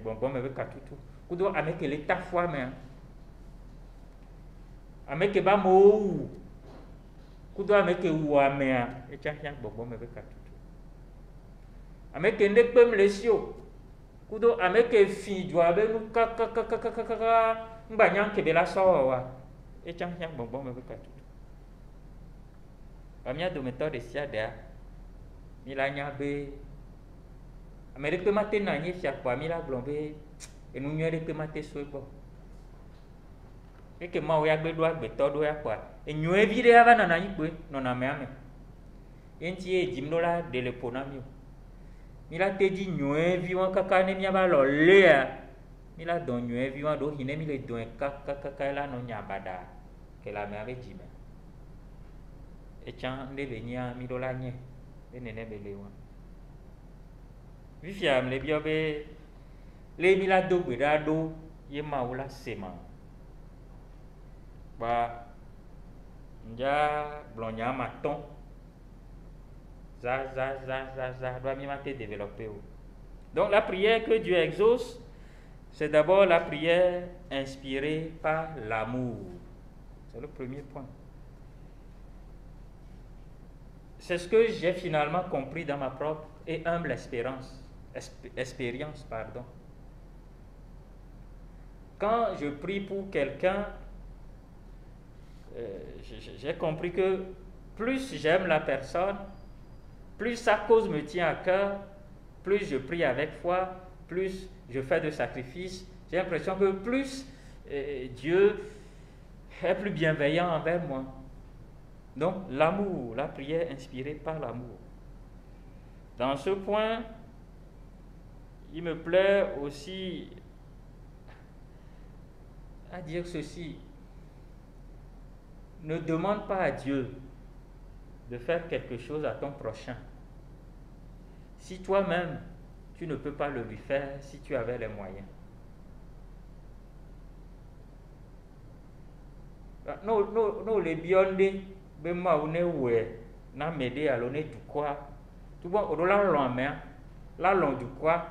bonbon me ka tutu kudo à me que les tafu à me que ba mo kudo à me que ou à me et tiens bonbon me ka tutu à me que ne peut me lesio kudo ameke fi jwa be nu ka ngba nyang ke bela so wa e chang nyang bonbon me ka tu amia do méthode sia da milanya be amerique matin na ni sia kwa mila glombe e nu nyere pe mate so bo e ke ma o ya gbe do agbe to do ya kwa e nyu e vire ava na ni pe no na me ame enti e jimnola de le ponamio Mila te di nyoe vi wan kaka ne mia ba lo lea la donne vivant do hine mi le donne ka la no nya bada que la mère dit mais et tiens le venia mi do la nye le nene bele wa vi fiam le biobe le mi la do gbeda do ye ma wala sema ba nja blonya maton za doit mi mate développer. Donc la prière que Dieu exauce, c'est d'abord la prière inspirée par l'amour. C'est le premier point. C'est ce que j'ai finalement compris dans ma propre et humble expérience. Quand je prie pour quelqu'un, j'ai compris que plus j'aime la personne, plus sa cause me tient à cœur, plus je prie avec foi, plus je fais de sacrifices. J'ai l'impression que plus Dieu est plus bienveillant envers moi. Donc l'amour, la prière inspirée par l'amour. Dans ce point, il me plaît aussi à dire ceci. Ne demande pas à Dieu de faire quelque chose à ton prochain si toi-même tu ne peux pas le lui faire si tu avais les moyens. No le bionde be ma une we na mede alone du quoi tu bon odola lo amea la lo du quoi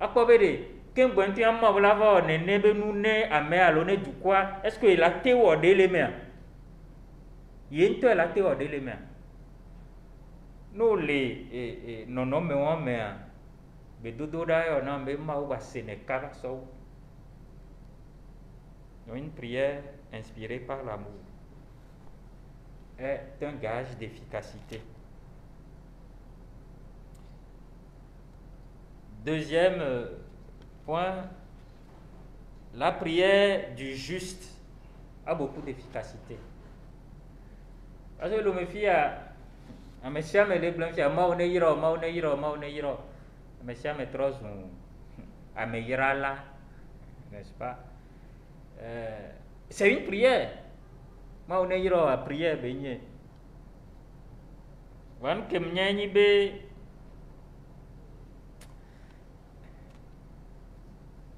akobede kemgbe ti amma bla va nene be nu ne amea alone du quoi est-ce que il a te wo de le mea yento el a te wo de le mea no le no me wa mea be dodo da yo na be ma wa seneka so. Une prière inspirée par l'amour est un gage d'efficacité. Deuxième point, la prière du juste a beaucoup d'efficacité. Parce que l'homme fait à monsieur me les blancs à maune yiro monsieur me trop à me yira là, n'est-ce pas? C'est une prière. Maune yiro a prière benye. Wan kem nyani be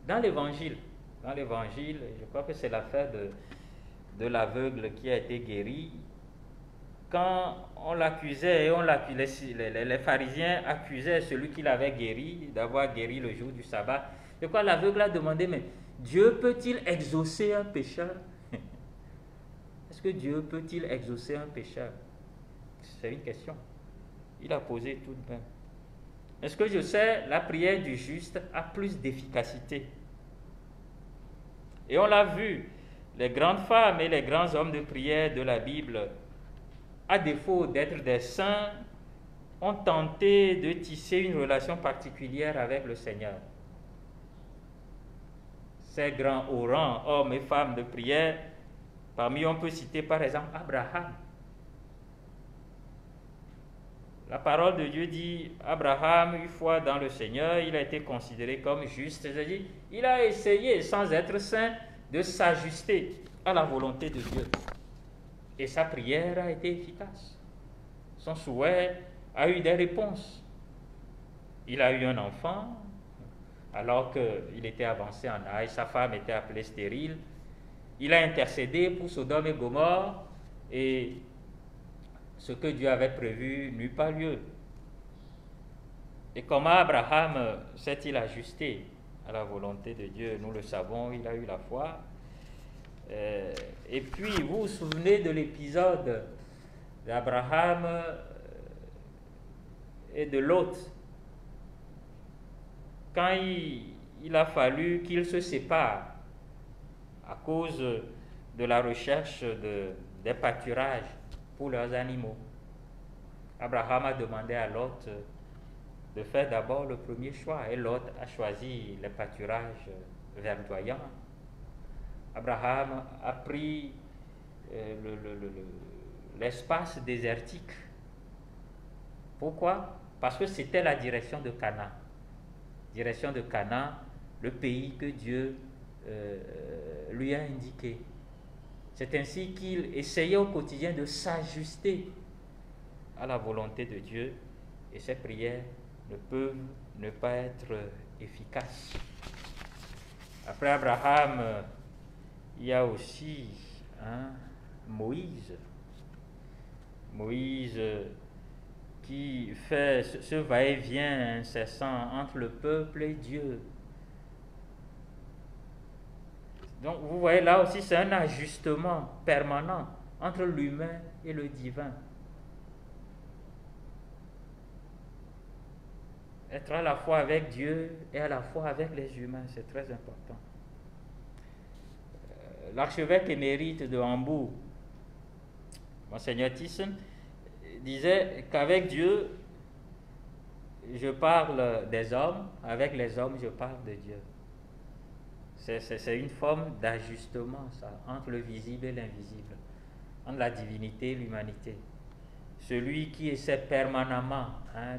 dans l'évangile, je crois que c'est l'affaire de l'aveugle qui a été guéri. Quand on l'accusait, les pharisiens accusaient celui qui l'avait guéri d'avoir guéri le jour du sabbat. De quoi l'aveugle a demandé, mais Dieu peut-il exaucer un pécheur? Est-ce que Dieu peut-il exaucer un pécheur? C'est une question. Il a posé tout de même. Est-ce que je sais, la prière du juste a plus d'efficacité? Et on l'a vu, les grandes femmes et les grands hommes de prière de la Bible, à défaut d'être des saints, ont tenté de tisser une relation particulière avec le Seigneur. Ces grands hauts rangs, hommes et femmes de prière, parmi eux on peut citer par exemple Abraham. La parole de Dieu dit, Abraham, une fois dans le Seigneur, il a été considéré comme juste. C'est-à-dire, il a essayé, sans être saint, de s'ajuster à la volonté de Dieu. Et sa prière a été efficace. Son souhait a eu des réponses. Il a eu un enfant, alors qu'il était avancé en âge, sa femme était appelée stérile. Il a intercédé pour Sodome et Gomorrhe, et ce que Dieu avait prévu n'eut pas lieu. Et comment Abraham s'est-il ajusté à la volonté de Dieu? Nous le savons, il a eu la foi. Et puis, vous vous souvenez de l'épisode d'Abraham et de Lot, quand il a fallu qu'ils se séparent à cause de la recherche des pâturages pour leurs animaux. Abraham a demandé à Lot de faire d'abord le premier choix, et Lot a choisi les pâturages verdoyants. Abraham a pris l'espace désertique. Pourquoi? Parce que c'était la direction de Canaan. Direction de Canaan, le pays que Dieu lui a indiqué. C'est ainsi qu'il essayait au quotidien de s'ajuster à la volonté de Dieu, et ses prières ne peuvent ne pas être efficaces. Après Abraham, il y a aussi Moïse. Moïse qui fait ce va-et-vient incessant entre le peuple et Dieu. Donc vous voyez là aussi, c'est un ajustement permanent entre l'humain et le divin. Être à la fois avec Dieu et à la fois avec les humains, c'est très important. L'archevêque émérite de Hambourg, Monseigneur Thyssen, disait qu'avec Dieu, je parle des hommes, avec les hommes, je parle de Dieu. C'est une forme d'ajustement, ça, entre le visible et l'invisible, entre la divinité et l'humanité. Celui qui essaie permanemment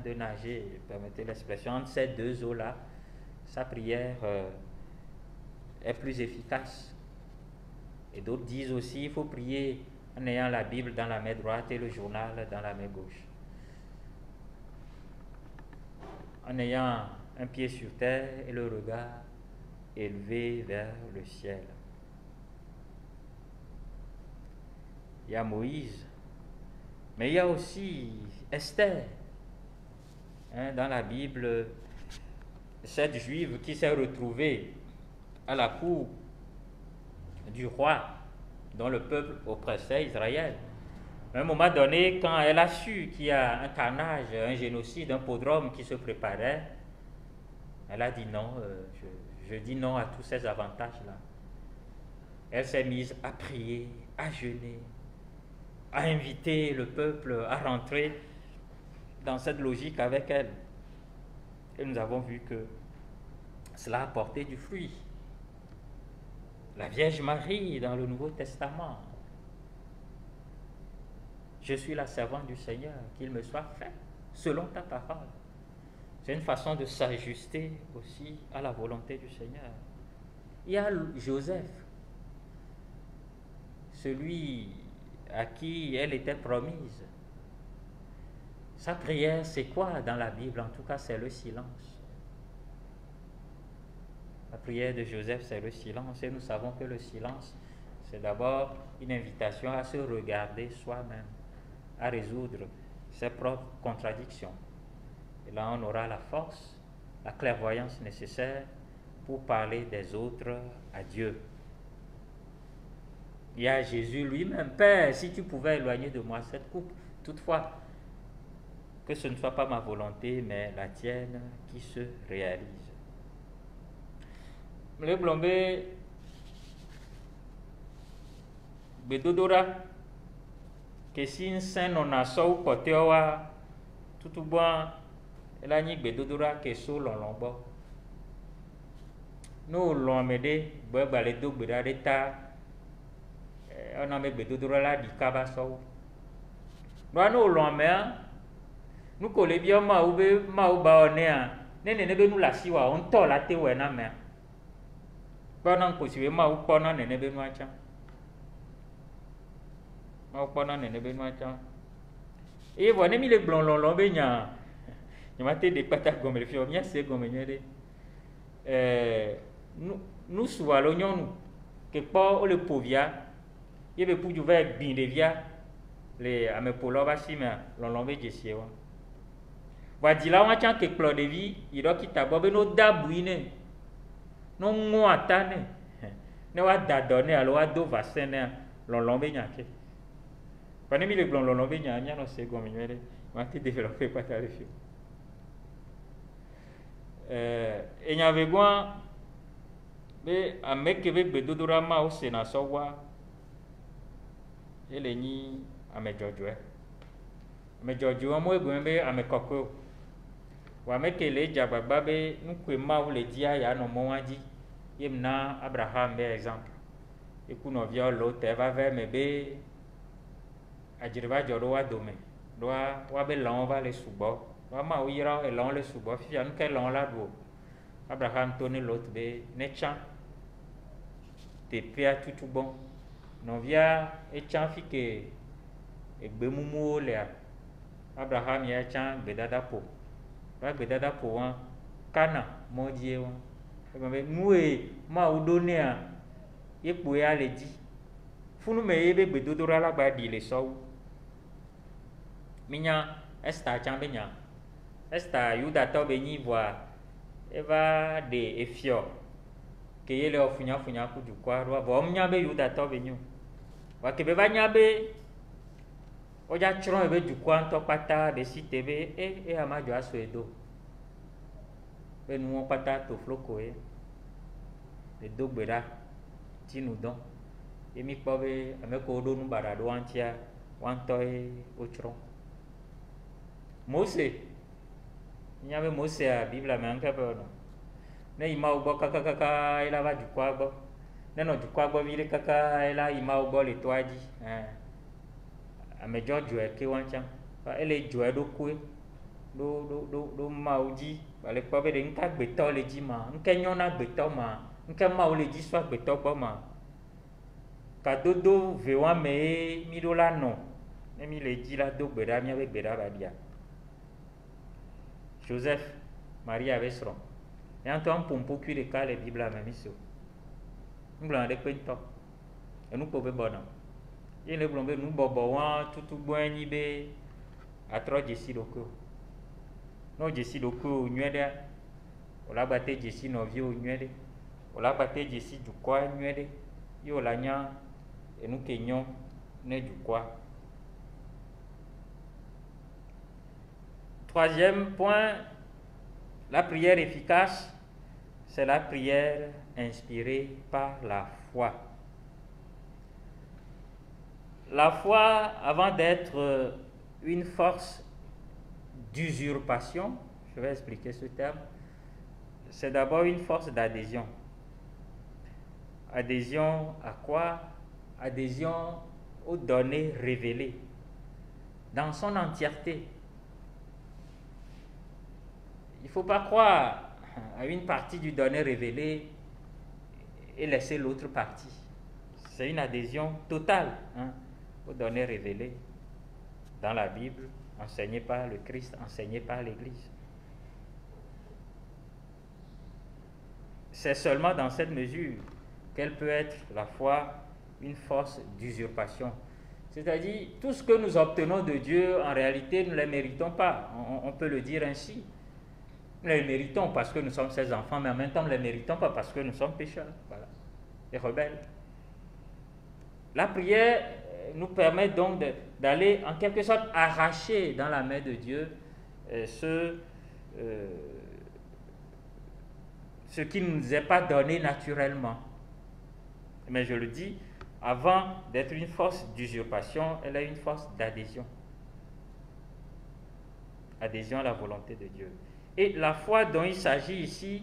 de nager, permettez l'expression, entre ces deux eaux-là, sa prière est plus efficace. Et d'autres disent aussi qu'il faut prier en ayant la Bible dans la main droite et le journal dans la main gauche. En ayant un pied sur terre et le regard élevé vers le ciel. Il y a Moïse, mais il y a aussi Esther. Dans la Bible, cette juive qui s'est retrouvée à la cour du roi dont le peuple oppressait Israël. À un moment donné, quand elle a su qu'il y a un carnage, un génocide, un pogrom qui se préparait, elle a dit non, je dis non à tous ces avantages-là. Elle s'est mise à prier, à jeûner, à inviter le peuple à rentrer dans cette logique avec elle. Et nous avons vu que cela a porté du fruit. La Vierge Marie dans le Nouveau Testament. Je suis la servante du Seigneur, qu'il me soit fait selon ta parole. C'est une façon de s'ajuster aussi à la volonté du Seigneur. Il y a Joseph, celui à qui elle était promise. Sa prière, c'est quoi dans la Bible? En tout cas, c'est le silence. La prière de Joseph, c'est le silence. Et nous savons que le silence, c'est d'abord une invitation à se regarder soi-même, à résoudre ses propres contradictions. Et là, on aura la force, la clairvoyance nécessaire pour parler des autres à Dieu. Il y a Jésus lui-même. Père, si tu pouvais éloigner de moi cette coupe, toutefois, que ce ne soit pas ma volonté, mais la tienne qui se réalise. Le blombe bedodora que si un saint non a sou potewa tout bon la ni bedodora que so lombo no lomede bo bale do gbeda de ta ona me bedodora la di kaba so no lomé nous collé bien ma ou ba onea nene be nous la siwa on to la te wena me pendant que tu es ma ou pendant nene be noa cha ma ou pendant nene be noa cha et voilà mi le blon lon be nya ni ma te de pata gombe le fio mia se gombe nyere nous souvent lo nyonu que po le povia ye be pu ju va bin de via le ame polo ba si me lon be jesie wa va di la wa cha que plo de vie il doit quitter bo be no dabuine no ngoatane ne wa dadone alo wa do vasene lolombe nyake pani mi le blon lolombe nya no se go minere ma ti développer pas ta refio e nya vegwa be ameke be bedodora ma o se na so wa ele ni amejojo mo ego be amekoko wa meke le jabagba be nkwe ma o le dia ya no mo waji yemna Abraham be exemple ekuno via lo te va vers me be ajiriba joro wa dome wa be lon va le subo wa ma o yira e lon le subo fi an ke lon la do Abraham tourne l'autre be ne tchan te pia tutu bon novia e tchan fi ke egbe mumu lea Abraham ya tchan gbedada po ba gbedada po wa kana modie wa be nue ma udonea ekpo ya le di funu me ye be gbedodora la gba di le so minya esta tchan be nya esta yuda to be nyi voa eva de efio ke yele ofunya funya ku dukwa ro ba omnya be yuda to be nyu wa ke be ba nya be oja chron be dukwa nto pata be site be e amajo aso edo be nu pata to floko e de dogbera tinu don emi po be ameko do nu bara do antia wanto e ochron Mose nyabe Mose a Bible a manka pe no ne ima ugbo kaka ila va jukwa gbo ne no jukwa gbo vile kaka ila ima ugbo le to aji amejo jo e ke wancha fa ele jo e do ku do ma uji bale po be de nka gbeto le ji ma nke nyona gbeto ma nke ma o le ji so gbeto gbo ma ka dodo ve wa me mi do la no ne mi le ji la do gbera mi ave gbera ba dia Joseph, Marie avait son. Et en tant pour cuire les cas, les Bibles à même ici. Nous avons des points. Et nous pouvons bon. Et nous pouvons nous boboan tout bon nibe à trop Jessie loko. Non Jessie loko nuede. On l'a battu Jessie novio nuede. On l'a battu Jessie du quoi nuede. Yo la nya et nous kenyon ne du quoi. Troisième point, la prière efficace, c'est la prière inspirée par la foi. La foi, avant d'être une force d'usurpation, je vais expliquer ce terme, c'est d'abord une force d'adhésion. Adhésion à quoi? Adhésion aux données révélées dans son entièreté. Il ne faut pas croire à une partie du donné révélé et laisser l'autre partie. C'est une adhésion totale aux données révélées dans la Bible, enseignées par le Christ, enseignées par l'Église. C'est seulement dans cette mesure qu'elle peut être, la foi, une force d'usurpation. C'est-à-dire, tout ce que nous obtenons de Dieu, en réalité, nous ne le méritons pas. On peut le dire ainsi. Nous les méritons parce que nous sommes ses enfants, mais en même temps, nous ne les méritons pas parce que nous sommes pécheurs, voilà, et rebelles. La prière nous permet donc d'aller en quelque sorte arracher dans la main de Dieu ce qui ne nous est pas donné naturellement. Mais je le dis, avant d'être une force d'usurpation, elle est une force d'adhésion. Adhésion à la volonté de Dieu. Et la foi dont il s'agit ici,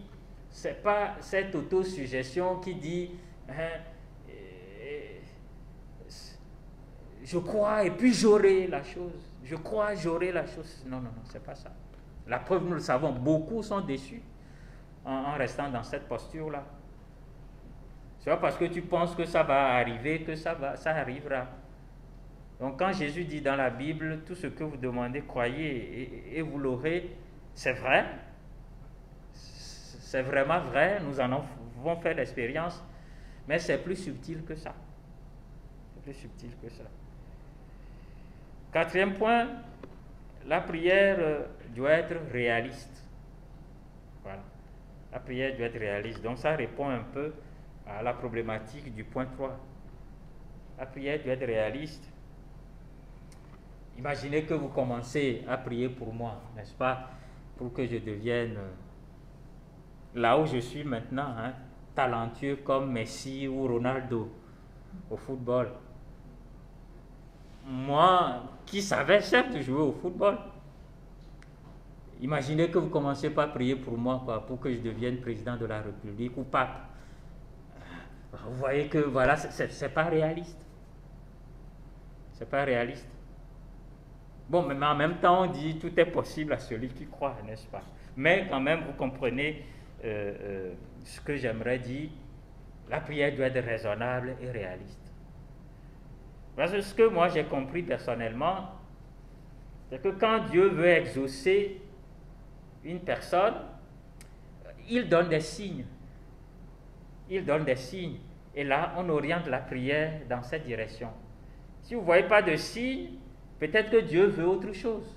ce n'est pas cette autosuggestion qui dit je crois et puis j'aurai la chose. Je crois, j'aurai la chose. Non, ce n'est pas ça. La preuve, nous le savons, beaucoup sont déçus en restant dans cette posture-là. Ce n'est pas parce que tu penses que ça va arriver que ça arrivera. Donc quand Jésus dit dans la Bible, tout ce que vous demandez, croyez et vous l'aurez, c'est vrai, c'est vraiment vrai, nous en avons fait l'expérience, mais c'est plus subtil que ça. C'est plus subtil que ça. Quatrième point, la prière doit être réaliste. Voilà. La prière doit être réaliste. Donc ça répond un peu à la problématique du point 3. La prière doit être réaliste. Imaginez que vous commencez à prier pour moi, n'est-ce pas? Pour que je devienne là où je suis maintenant, talentueux comme Messi ou Ronaldo au football. Moi, qui savais certes jouer au football, imaginez que vous commencez pas à prier pour moi, pour que je devienne président de la République ou pape. Vous voyez que voilà, c'est pas réaliste. C'est pas réaliste. Bon, mais en même temps, on dit tout est possible à celui qui croit, n'est-ce pas? Mais quand même, vous comprenez ce que j'aimerais dire, la prière doit être raisonnable et réaliste. Parce que ce que moi j'ai compris personnellement, c'est que quand Dieu veut exaucer une personne, il donne des signes. Il donne des signes. Et là, on oriente la prière dans cette direction. Si vous ne voyez pas de signes, peut-être que Dieu veut autre chose.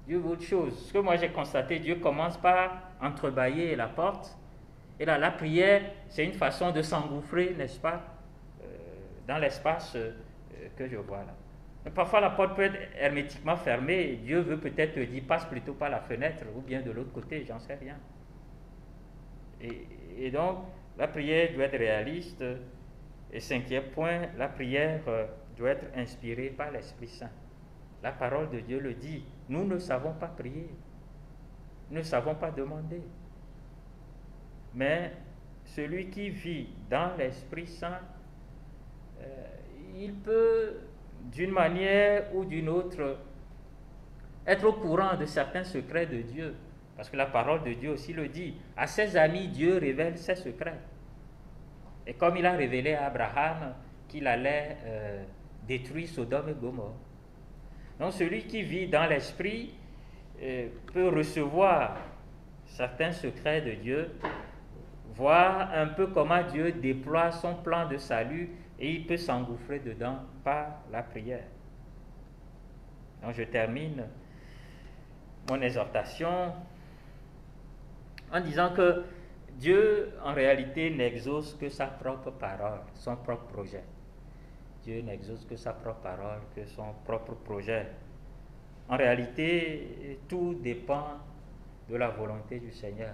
Dieu veut autre chose. Ce que moi j'ai constaté, Dieu commence par entrebâiller la porte. Et là, la prière, c'est une façon de s'engouffrer, n'est-ce pas, dans l'espace que je vois là. Mais parfois, la porte peut être hermétiquement fermée. Et Dieu veut peut-être te dire, passe plutôt par la fenêtre ou bien de l'autre côté, j'en sais rien. Et donc, la prière doit être réaliste. Et cinquième point, la prière doit être inspirée par l'Esprit Saint. La parole de Dieu le dit. Nous ne savons pas prier. Nous ne savons pas demander. Mais celui qui vit dans l'Esprit Saint, il peut, d'une manière ou d'une autre, être au courant de certains secrets de Dieu. Parce que la parole de Dieu aussi le dit. À ses amis, Dieu révèle ses secrets. Et comme il a révélé à Abraham qu'il allait détruire Sodome et Gomorrhe. Donc celui qui vit dans l'esprit peut recevoir certains secrets de Dieu, voir un peu comment Dieu déploie son plan de salut et il peut s'engouffrer dedans par la prière. Donc je termine mon exhortation en disant que Dieu, en réalité, n'exauce que sa propre parole, son propre projet. Dieu n'exauce que sa propre parole, que son propre projet. En réalité, tout dépend de la volonté du Seigneur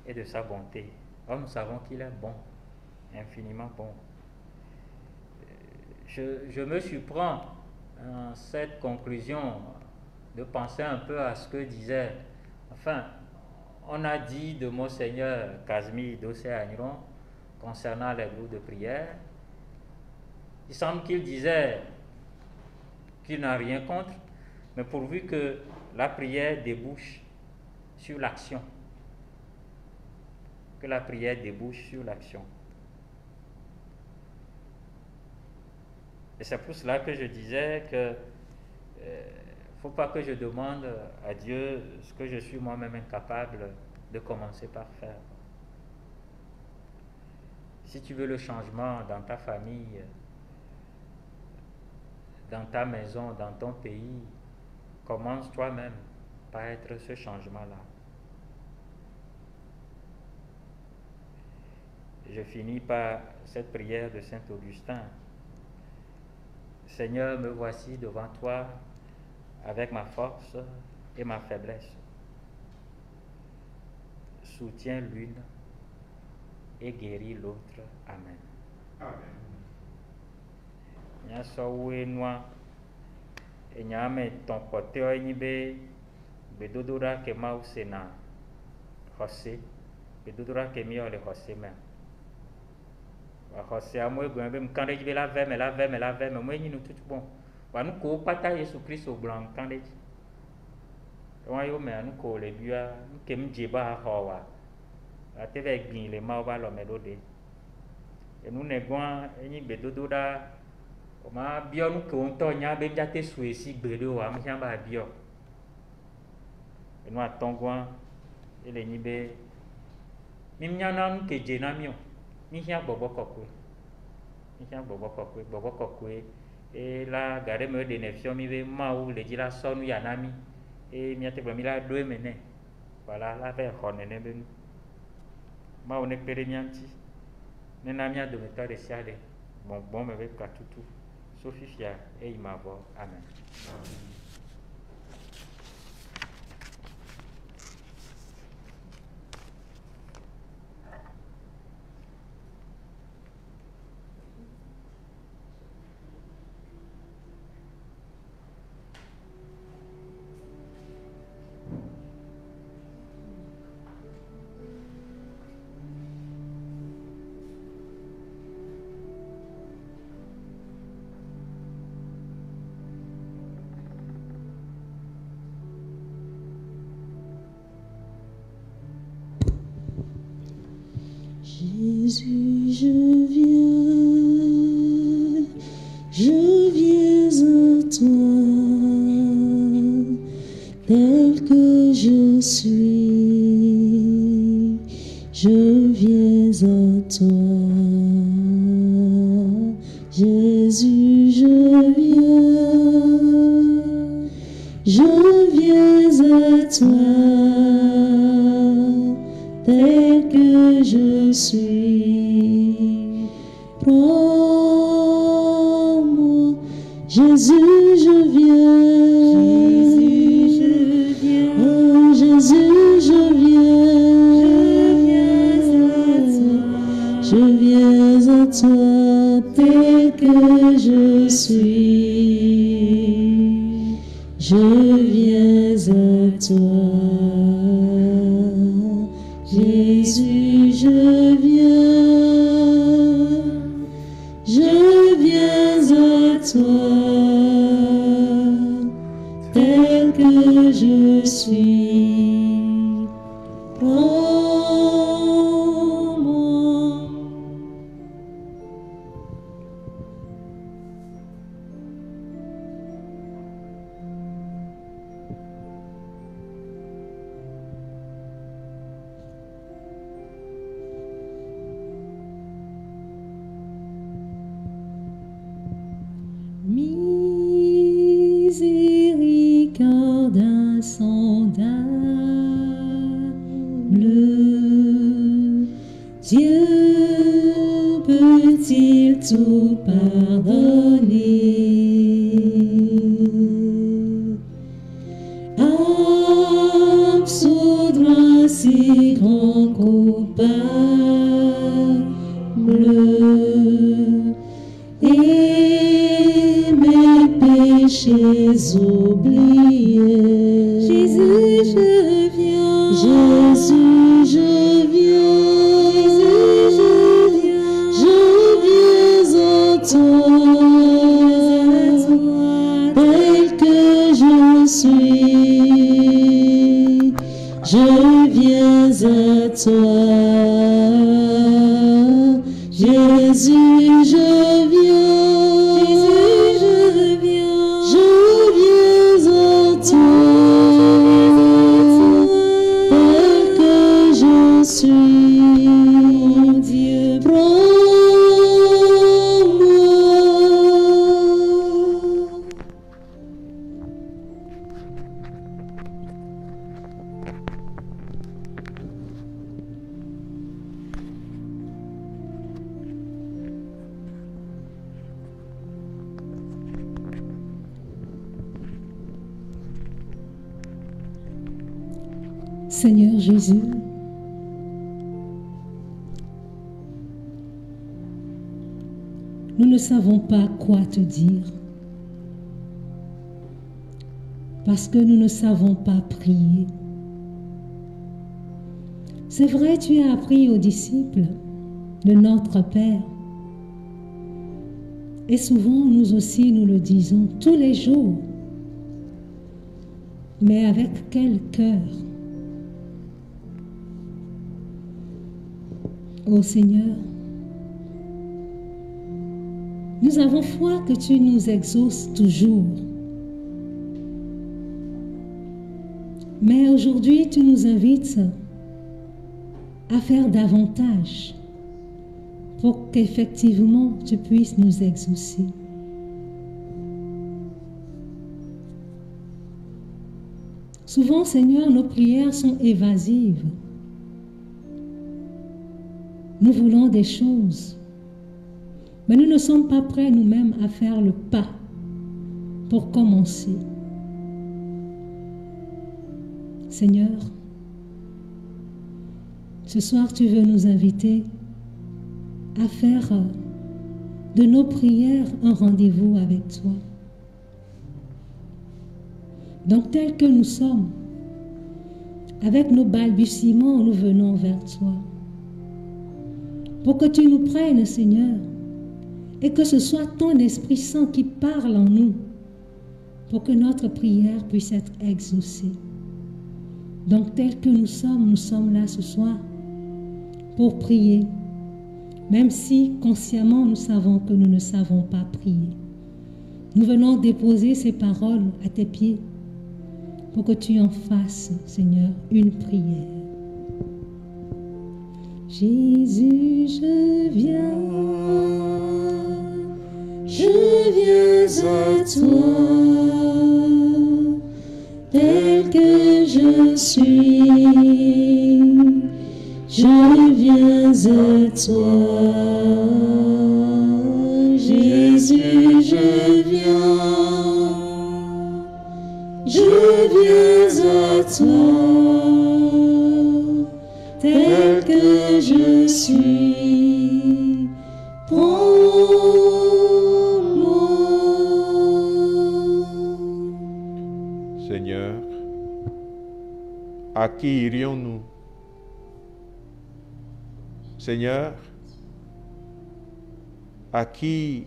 et de sa bonté. Or, nous savons qu'il est bon, infiniment bon. Je me surprends en cette conclusion de penser un peu à ce que disait, enfin, on a dit de Monseigneur Casimir Dossé-Agneron concernant les groupes de prière. Il semble qu'il disait qu'il n'a rien contre, mais pourvu que la prière débouche sur l'action. Que la prière débouche sur l'action. Et c'est pour cela que je disais que faut pas que je demande à Dieu ce que je suis moi-même incapable de commencer par faire. Si tu veux le changement dans ta famille, dans ta maison, dans ton pays, commence toi-même par être ce changement-là. Je finis par cette prière de Saint Augustin. Seigneur, me voici devant toi avec ma force et ma faiblesse. Soutiens l'une et guéris l'autre. Amen. Amen. Nyasowe noa enyame ton kpɔtɔe nyi be gbedodoɖa ke Mawu sena xɔse, gbedodoɖa ke míɔ le xɔse me. Xɔsea mo egblɔ be ŋkã ɖe dzi be la ve me, mo enyi nututu bɔn. Wa nu ko kpata Yesu Kristo gblɔ ŋkã ɖe dzi. Wa yo me nu ko le bia, nu ke m dze ba xɔ wa. Ate va gbi le Mawu ba lɔ me ɖo ɖe. Enu ne gbɔa enyi gbedodoɖa o ma biɔ nu ke wo ŋutɔ nya be mìate sue si gbe ɖe oa mìa ba biɔ. Enu atɔ̃goa ele nyi be mìana nu ke dze na mìo, mìhia gbɔgbɔ kɔkɔe, mìhia gbɔgbɔ kɔkɔe, gbɔgbɔ kɔkɔe. Et la ga ɖe me ɖe ne fiɔ mi be Mawu le dzi la sɔ nu ya na mi et mìate gblɔ mi la ɖo eme nɛ. Voilà, la va xɔ nene be nu. Mawu ne kpe ɖe mìa ŋuti, nena mìa dometɔ ɖe sia ɖe gbɔgbɔ me be katutu. Sofifia e imavɔ. Amen. Jésus, je viens à toi, tel que je suis, je viens à toi. Jésus, je viens à toi, tel que je suis. Prends-moi, Jésus, je viens. Oh, Jésus, je viens à toi, tel que je suis. Je viens à toi, Jésus, je viens à toi, tel que je suis. Prends-moi. Miséricorde insondable, Dieu peut-il tout pardonner? Absoudre si grand coupable et mes péchés oubliés. Jésus, je viens. Jésus, je viens. Je viens à toi, tel que je suis. Je viens à toi, Jésus, je viens. Je viens à toi, tel que je suis. Mon Dieu, prends-moi. Seigneur Jésus, nous ne savons pas quoi te dire parce que nous ne savons pas prier. C'est vrai, tu as appris aux disciples de notre Père. Et souvent, nous aussi, nous le disons tous les jours. Mais avec quel cœur? Ô Seigneur, nous avons foi que tu nous exauces toujours. Mais aujourd'hui, tu nous invites à faire davantage pour qu'effectivement tu puisses nous exaucer. Souvent, Seigneur, nos prières sont évasives. Nous voulons des choses, mais nous ne sommes pas prêts nous-mêmes à faire le pas pour commencer. Seigneur, ce soir tu veux nous inviter à faire de nos prières un rendez-vous avec toi. Donc tel que nous sommes, avec nos balbutiements, nous venons vers toi. Pour que tu nous prennes, Seigneur, et que ce soit ton Esprit Saint qui parle en nous, pour que notre prière puisse être exaucée. Donc tel que nous sommes là ce soir, pour prier, même si consciemment nous savons que nous ne savons pas prier. Nous venons déposer ces paroles à tes pieds pour que tu en fasses, Seigneur, une prière. Jésus, je viens à toi, tel que je suis, je viens à toi. Jésus, je viens à toi, tel que je suis. Prends-moi. Seigneur, à qui irions-nous? Seigneur, à qui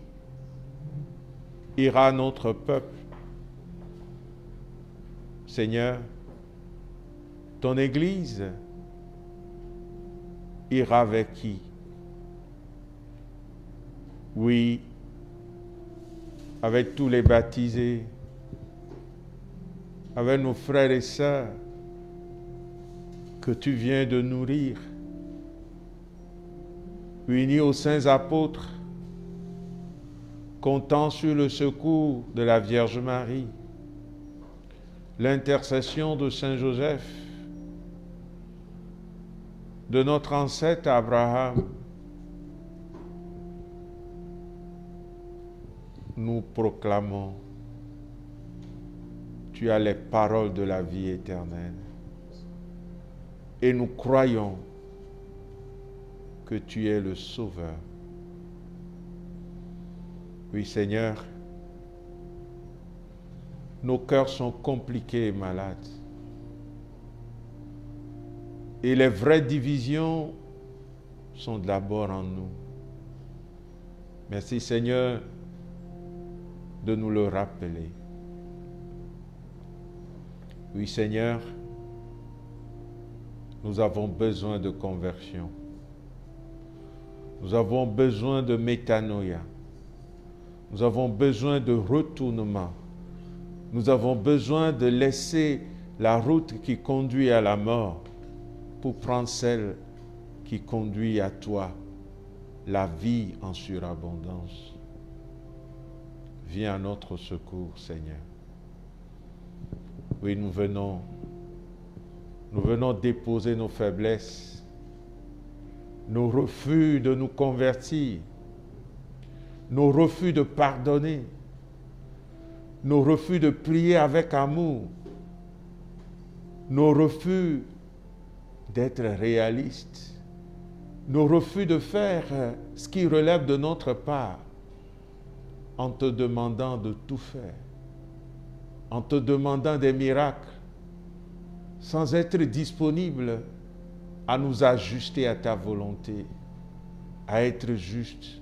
ira notre peuple? Seigneur, ton Église ira avec qui? Oui, avec tous les baptisés, avec nos frères et sœurs que tu viens de nourrir, unis aux saints apôtres, comptant sur le secours de la Vierge Marie, l'intercession de Saint Joseph, de notre ancêtre Abraham, nous proclamons, tu as les paroles de la vie éternelle. Et nous croyons que tu es le Sauveur. Oui, Seigneur, nos cœurs sont compliqués et malades. Et les vraies divisions sont d'abord en nous. Merci, Seigneur, de nous le rappeler. Oui, Seigneur, nous avons besoin de conversion. Nous avons besoin de métanoïa. Nous avons besoin de retournement. Nous avons besoin de laisser la route qui conduit à la mort pour prendre celle qui conduit à toi, la vie en surabondance. Viens à notre secours, Seigneur. Oui, nous venons déposer nos faiblesses, nos refus de nous convertir, nos refus de pardonner, nos refus de prier avec amour, nos refus d'être réalistes, nos refus de faire ce qui relève de notre part, en te demandant de tout faire, en te demandant des miracles, sans être disponible à nous ajuster à ta volonté, à être juste.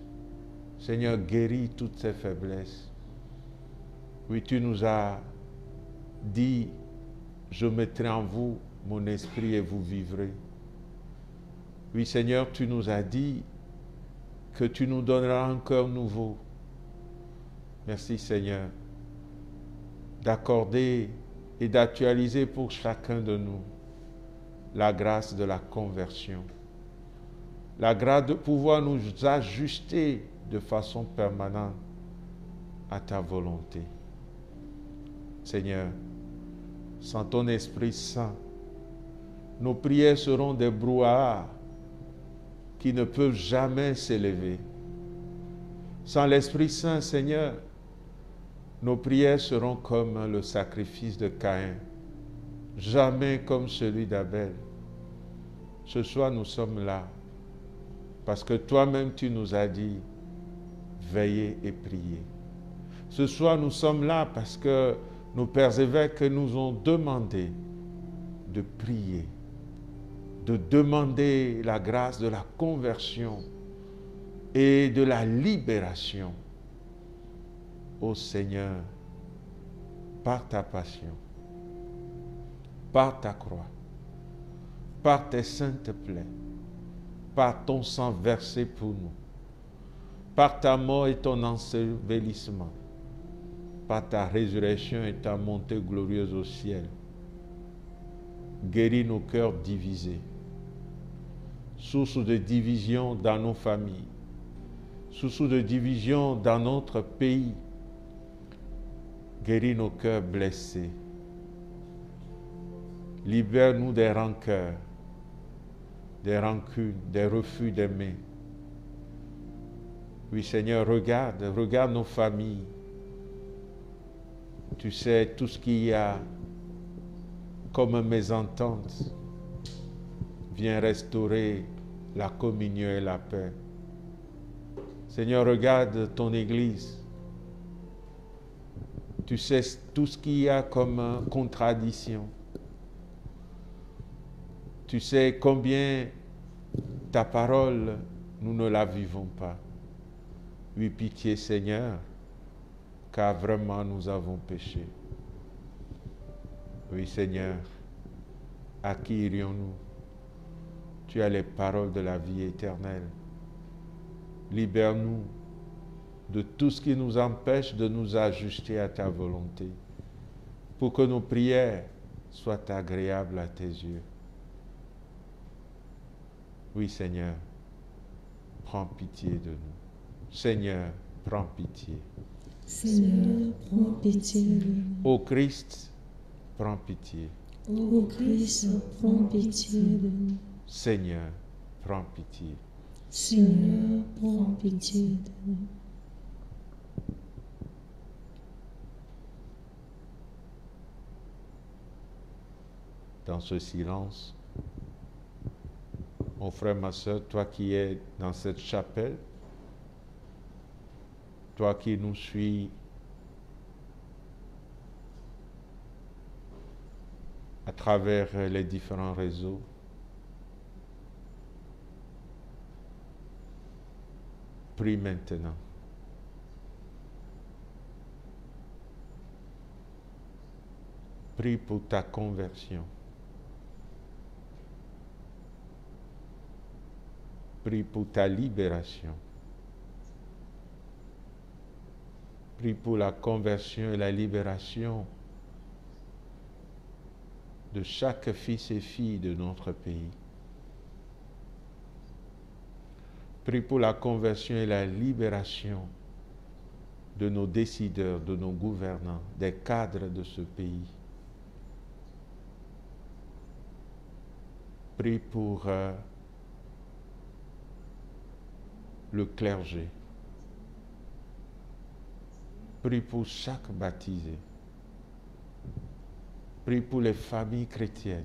Seigneur, guéris toutes ces faiblesses. Oui, tu nous as dit, je mettrai en vous mon esprit et vous vivrez. Oui, Seigneur, tu nous as dit que tu nous donneras un cœur nouveau. Merci, Seigneur, d'accorder et d'actualiser pour chacun de nous la grâce de la conversion, la grâce de pouvoir nous ajuster de façon permanente à ta volonté. Seigneur, sans ton Esprit Saint, nos prières seront des brouhahas qui ne peuvent jamais s'élever. Sans l'Esprit Saint, Seigneur, nos prières seront comme le sacrifice de Caïn, jamais comme celui d'Abel. Ce soir, nous sommes là parce que toi-même, tu nous as dit, veillez et priez. Ce soir, nous sommes là parce que nos pères évêques nous ont demandé de prier, de demander la grâce de la conversion et de la libération. Ô Seigneur, par ta passion, par ta croix, par tes saintes plaies, par ton sang versé pour nous, par ta mort et ton ensevelissement, par ta résurrection et ta montée glorieuse au ciel. Guéris nos cœurs divisés, source de division dans nos familles, source de division dans notre pays. Guéris nos cœurs blessés. Libère-nous des rancœurs, des rancunes, des refus d'aimer. Oui, Seigneur, regarde nos familles. Tu sais tout ce qu'il y a comme mésentente. Viens restaurer la communion et la paix. Seigneur, regarde ton Église. Tu sais tout ce qu'il y a comme contradiction. Tu sais combien ta parole, nous ne la vivons pas. Oui, pitié Seigneur, car vraiment nous avons péché. Oui Seigneur, à qui irions-nous? Tu as les paroles de la vie éternelle. Libère-nous de tout ce qui nous empêche de nous ajuster à ta volonté, pour que nos prières soient agréables à tes yeux. Oui, Seigneur, prends pitié de nous. Seigneur, prends pitié. Seigneur, prends pitié de nous. Ô Christ, prends pitié. Ô Christ, prends pitié de nous. Seigneur, prends pitié. Seigneur, prends pitié de nous. Dans ce silence, mon frère, ma soeur, toi qui es dans cette chapelle, toi qui nous suis à travers les différents réseaux, prie maintenant. Prie pour ta conversion. Prie pour ta libération. Prie pour la conversion et la libération de chaque fils et fille de notre pays. Prie pour la conversion et la libération de nos décideurs, de nos gouvernants, des cadres de ce pays. Prie pour le clergé. Prie pour chaque baptisé. Prie pour les familles chrétiennes.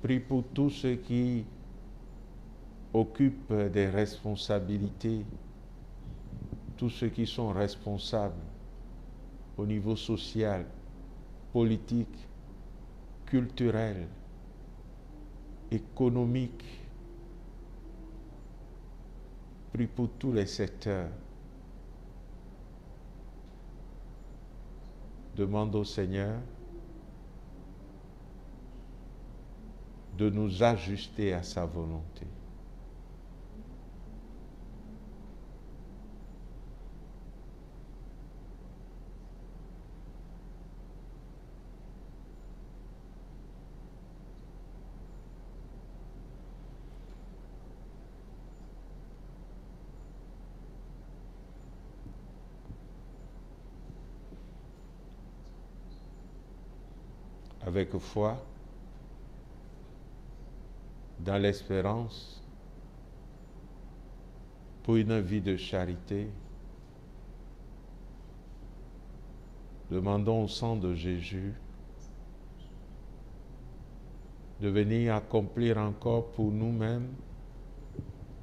Prie pour tous ceux qui occupent des responsabilités, tous ceux qui sont responsables au niveau social, politique, culturel, économique. Prie pour tous les secteurs. Demande au Seigneur de nous ajuster à sa volonté. Avec foi, dans l'espérance, pour une vie de charité, demandons au sang de Jésus de venir accomplir encore pour nous-mêmes,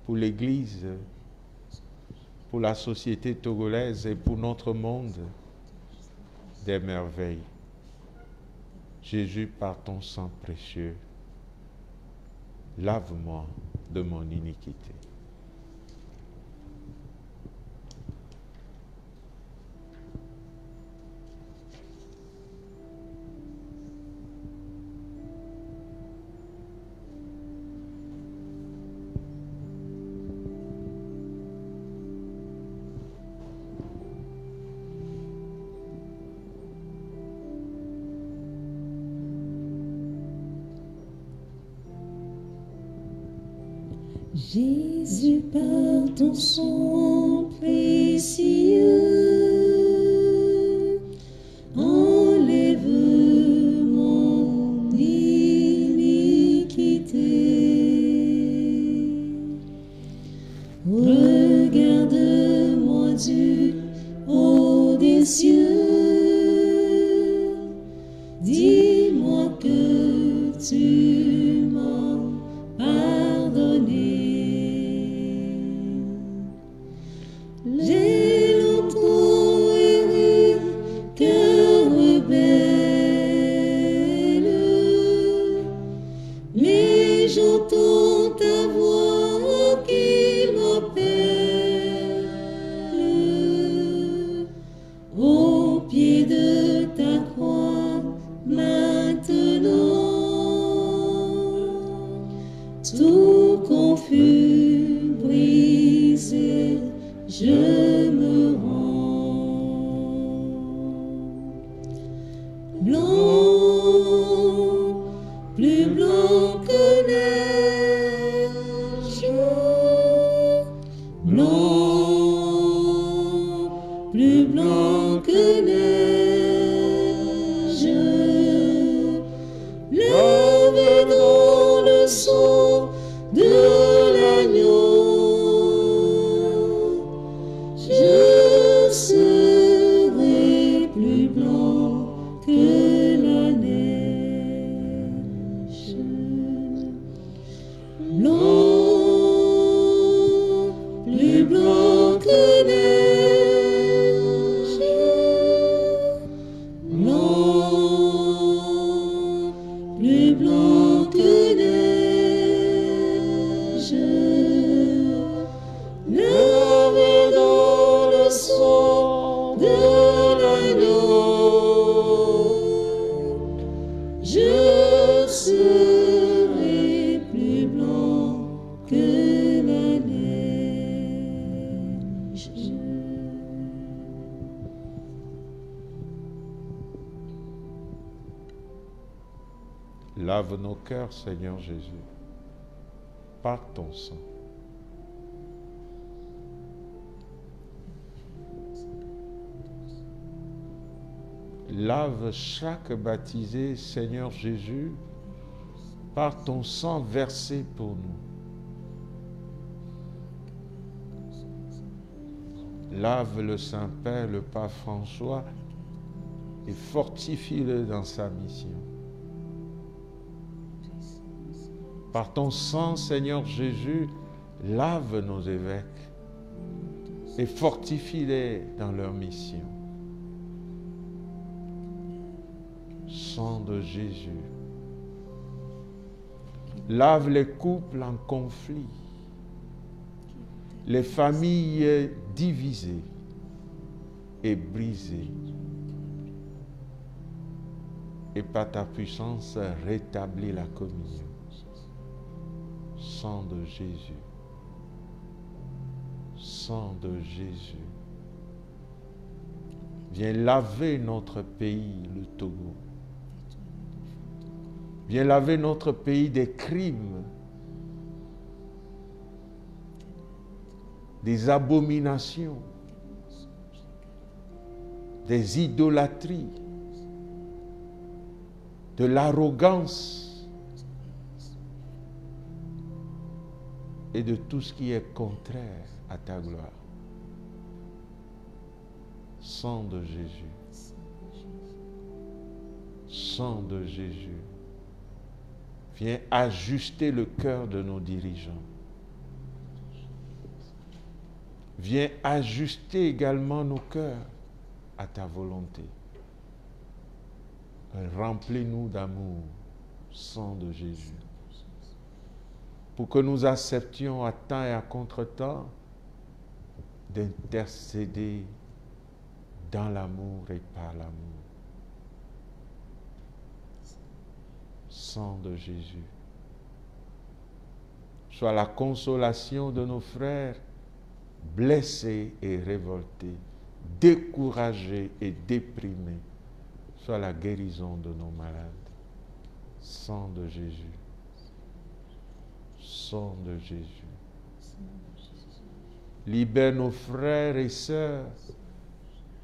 pour l'Église, pour la société togolaise et pour notre monde, des merveilles. Jésus, par ton sang précieux, lave-moi de mon iniquité. Jésus, par ton sang précieux, enlève mon iniquité. Regarde-moi du haut des cieux, dis-moi que tu m'as pardonné. J'ai longtemps erré, cœur rebelle, mais j'entends ta voix qui m'appelle au pied de ta croix maintenant. Tout confus, brisé, je me rends. Blanc, plus blanc que neige. Blanc, plus blanc que neige. Lavé dans le sang de l'agneau, je serai plus blanc que la neige. Blanc, plus blanc que neige. Blanc, plus blanc que neige. Lavé dans le sang de l'agneau, je serai plus blanc que la neige. Lave nos cœurs, Seigneur Jésus, par ton sang. Lave chaque baptisé, Seigneur Jésus, par ton sang versé pour nous. Lave le Saint-Père, le Pape François, et fortifie-le dans sa mission. Par ton sang, Seigneur Jésus, lave nos évêques et fortifie-les dans leur mission. Sang de Jésus, lave les couples en conflit, les familles divisées et brisées, et par ta puissance rétablis la communion. Sang de Jésus, sang de Jésus, viens laver notre pays, le Togo. Viens laver notre pays des crimes, des abominations, des idolâtries, de l'arrogance et de tout ce qui est contraire à ta gloire. Sang de Jésus, sang de Jésus, viens ajuster le cœur de nos dirigeants. Viens ajuster également nos cœurs à ta volonté. Remplis-nous d'amour, sang de Jésus, pour que nous acceptions à temps et à contre-temps d'intercéder dans l'amour et par l'amour. Sang de Jésus, sois la consolation de nos frères blessés et révoltés, découragés et déprimés. Sois la guérison de nos malades. Sang de Jésus, sang de Jésus, Libère nos frères et sœurs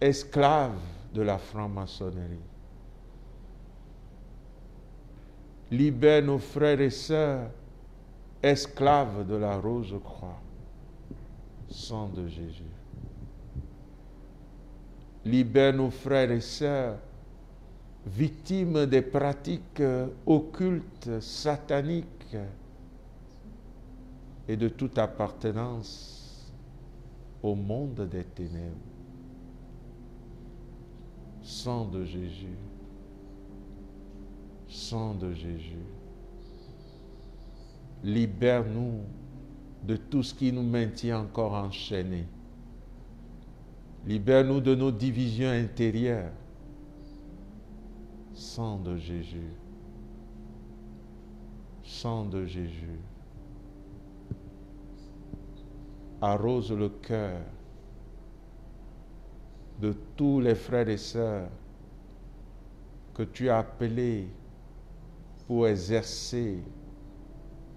esclaves de la franc-maçonnerie. Libère nos frères et sœurs esclaves de la Rose-Croix. Sang de Jésus. Libère nos frères et sœurs victimes des pratiques occultes, sataniques et de toute appartenance au monde des ténèbres. Sang de Jésus. Sang de Jésus. Libère-nous de tout ce qui nous maintient encore enchaînés. Libère-nous de nos divisions intérieures. Sang de Jésus. Sang de Jésus. Arrose le cœur de tous les frères et sœurs que tu as appelés pour exercer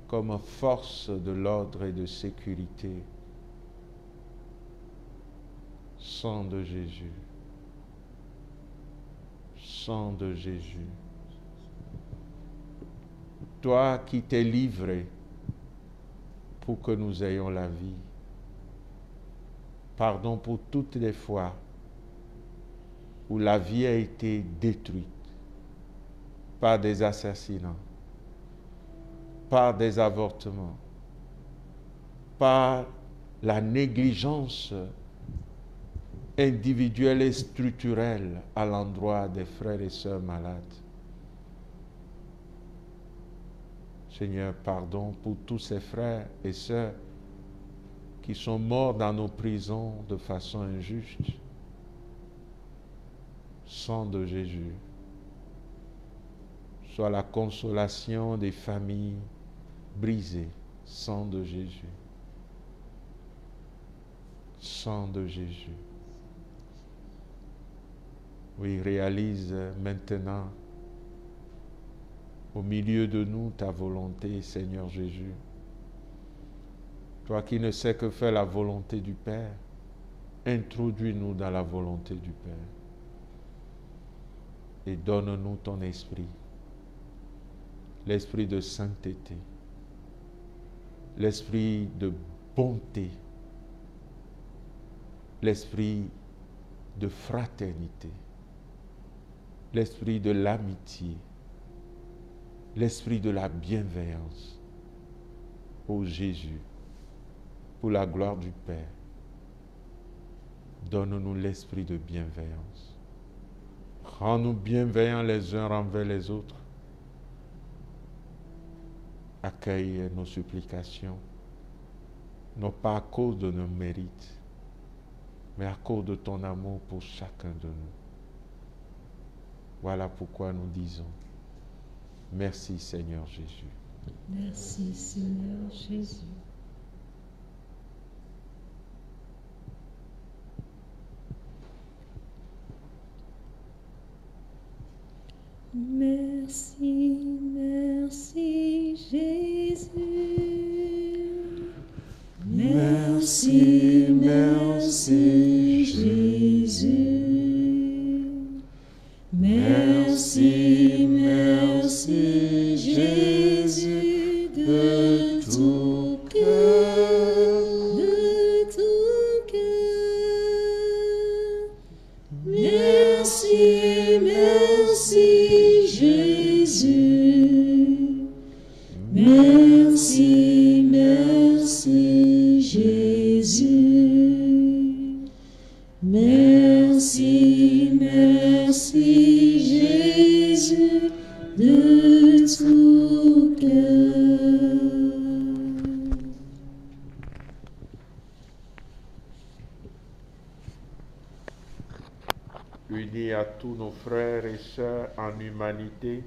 comme force de l'ordre et de sécurité. Sang de Jésus. Sang de Jésus. Toi qui t'es livré pour que nous ayons la vie. Pardon pour toutes les fois où la vie a été détruite par des assassinats, par des avortements, par la négligence individuelle et structurelle à l'endroit des frères et sœurs malades. Seigneur, pardon pour tous ces frères et sœurs qui sont morts dans nos prisons de façon injuste. Sang de Jésus, soit la consolation des familles brisées. Sang de Jésus. Sang de Jésus. Oui, réalise maintenant au milieu de nous ta volonté, Seigneur Jésus. Toi qui ne sais que faire la volonté du Père, introduis-nous dans la volonté du Père et donne-nous ton esprit, l'esprit de sainteté, l'esprit de bonté, l'esprit de fraternité, l'esprit de l'amitié, l'esprit de la bienveillance. Ô Jésus, pour la gloire du Père, donne-nous l'esprit de bienveillance. Rends-nous bienveillants les uns envers les autres. Accueille nos supplications, non pas à cause de nos mérites, mais à cause de ton amour pour chacun de nous. Voilà pourquoi nous disons, merci Seigneur Jésus. Merci Seigneur Jésus. Merci, merci Jésus. Merci, merci Jésus. Merci, merci Jésus de tout cœur, de tout cœur. Merci, merci Jésus. Merci, merci Jésus. Merci, merci Jésus de tout cœur. Unis à tous nos frères et sœurs en humanité,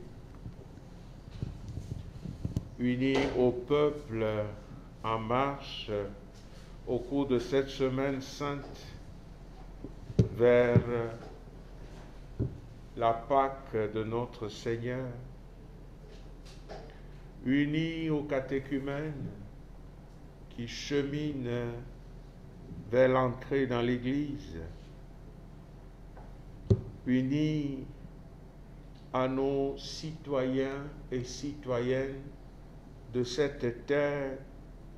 unis au peuple en marche au cours de cette semaine sainte vers la Pâque de notre Seigneur, unis aux catéchumènes qui cheminent vers l'entrée dans l'Église, unis à nos citoyens et citoyennes de cette terre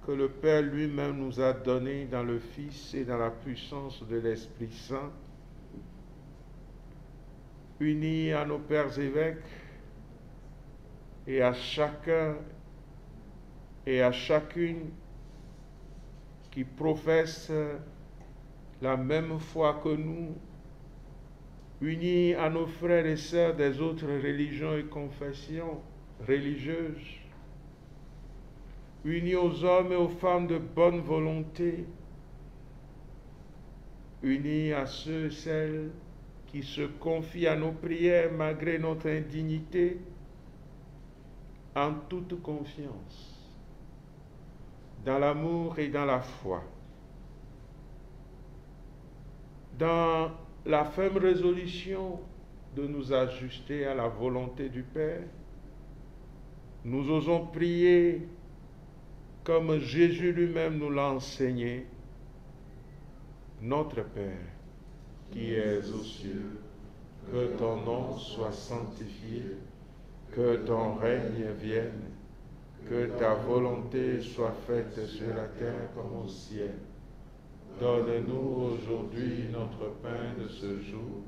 que le Père lui-même nous a donnée dans le Fils et dans la puissance de l'Esprit Saint, unis à nos pères évêques et à chacun et à chacune qui professe la même foi que nous, unis à nos frères et sœurs des autres religions et confessions religieuses, unis aux hommes et aux femmes de bonne volonté, unis à ceux et celles qui se confient à nos prières malgré notre indignité, en toute confiance, dans l'amour et dans la foi, dans la ferme résolution de nous ajuster à la volonté du Père. Nous osons prier comme Jésus lui-même nous l'a enseigné. Notre Père, qui es aux cieux, que ton nom soit sanctifié, que ton règne vienne, que ta volonté soit faite sur la terre comme au ciel. Donne-nous aujourd'hui notre pain de ce jour.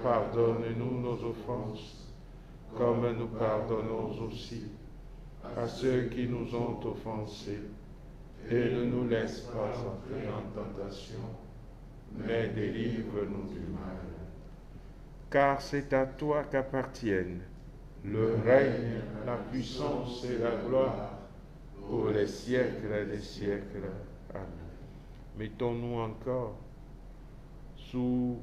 Pardonne-nous nos offenses, comme nous pardonnons aussi à ceux qui nous ont offensés. Et ne nous laisse pas entrer en tentation, mais délivre-nous du mal. Car c'est à toi qu'appartiennent le règne, la puissance et la gloire pour les siècles des siècles. Amen. Mettons-nous encore sous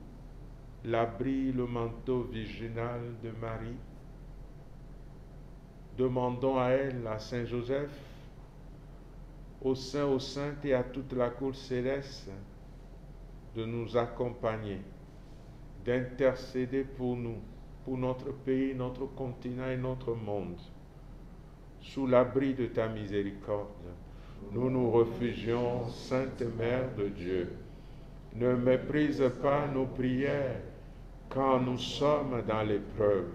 l'abri, le manteau virginal de Marie. Demandons à elle, à Saint Joseph, aux saints, aux saintes et à toute la cour céleste de nous accompagner, d'intercéder pour nous, pour notre pays, notre continent et notre monde. Sous l'abri de ta miséricorde, nous nous réfugions, Sainte Mère de Dieu. Ne méprise pas nos prières quand nous sommes dans l'épreuve,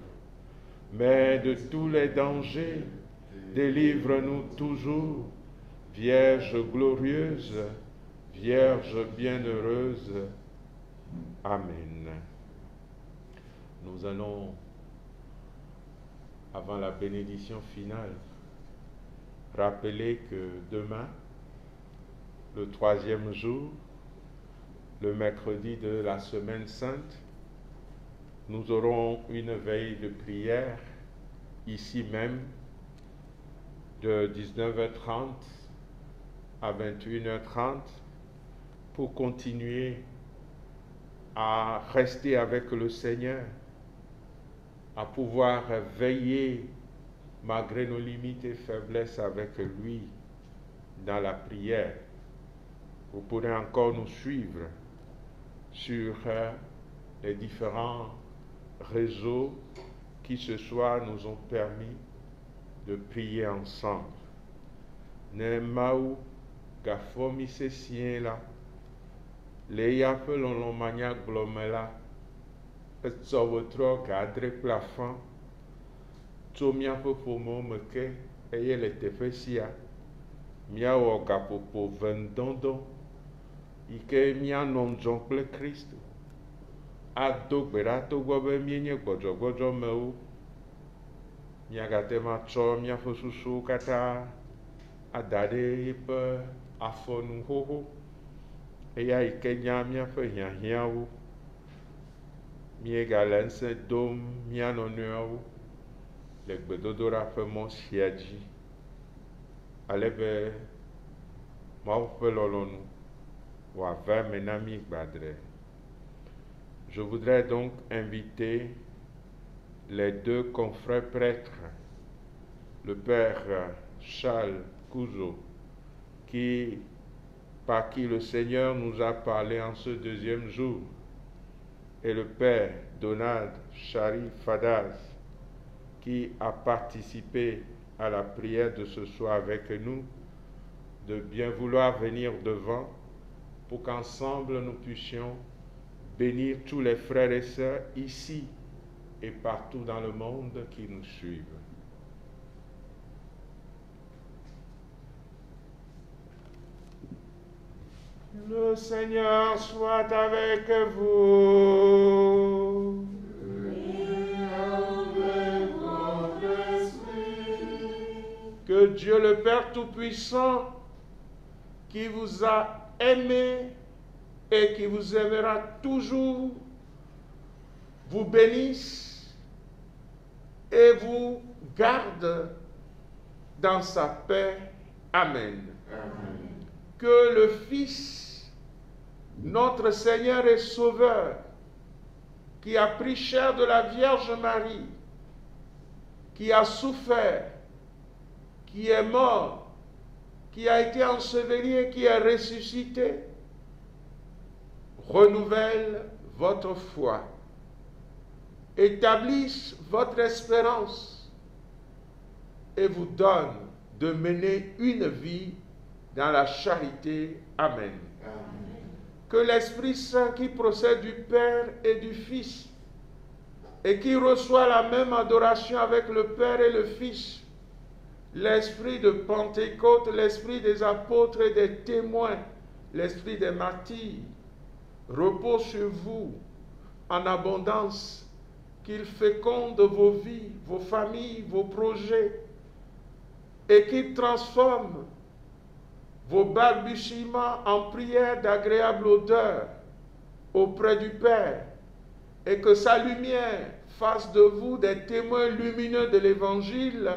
mais de tous les dangers, délivre-nous toujours, Vierge glorieuse, Vierge bienheureuse. Amen. Nous allons, avant la bénédiction finale, rappeler que demain, le 3e jour, le mercredi de la Semaine Sainte, nous aurons une veille de prière ici même de 19h30 à 21h30 pour continuer à rester avec le Seigneur, à pouvoir veiller malgré nos limites et faiblesses avec lui dans la prière. Vous pourrez encore nous suivre sur les différents réseaux qui ce soir nous ont permis de prier ensemble. Nemau gafomi se sien la le yaƒe lɔlɔmanya gblɔme la etsɔ wetrɔ gadre kple afã tso míaƒe ƒomewo me ke eye le teƒe sia míawɔ gaƒoƒo vendɔdɔ yi ke míanɔ ŋdzɔ kple Kristo ado gbe ɖa togbɔ be míenye gbɔdzɔgbɔdzɔmewo, míagate ma tsɔ míaƒe susuwo katã ada ɖe yiƒe afɔnu xoxo eya yi ke nya míaƒe hiahiãwo, míegale ŋusẽ dom mía nɔnɔewo le gbedodoɖa ƒe mɔ sia dzi, alebe Mawu ƒe lɔlɔ̃nu wòava me na mí gbadre. Je voudrais donc inviter les deux confrères prêtres, le père Charles Couzeau, par qui le Seigneur nous a parlé en ce 2e jour, et le père Donald Chari Fadaz, qui a participé à la prière de ce soir avec nous, de bien vouloir venir devant pour qu'ensemble nous puissions bénir tous les frères et sœurs ici et partout dans le monde qui nous suivent. Le Seigneur soit avec vous. Et avec votre esprit. Que Dieu le Père Tout-Puissant, qui vous a aimé et qui vous aimera toujours, vous bénisse et vous garde dans sa paix. Amen. Amen. Que le Fils, notre Seigneur et Sauveur, qui a pris chair de la Vierge Marie, qui a souffert, qui est mort, qui a été enseveli et qui est ressuscité, renouvelle votre foi, établisse votre espérance et vous donne de mener une vie dans la charité. Amen. Amen. Que l'Esprit Saint qui procède du Père et du Fils et qui reçoit la même adoration avec le Père et le Fils, l'Esprit de Pentecôte, l'Esprit des apôtres et des témoins, l'Esprit des martyrs, repose sur vous en abondance, qu'il féconde vos vies, vos familles, vos projets, et qu'il transforme vos balbutiements en prières d'agréable odeur auprès du Père, et que sa lumière fasse de vous des témoins lumineux de l'Évangile.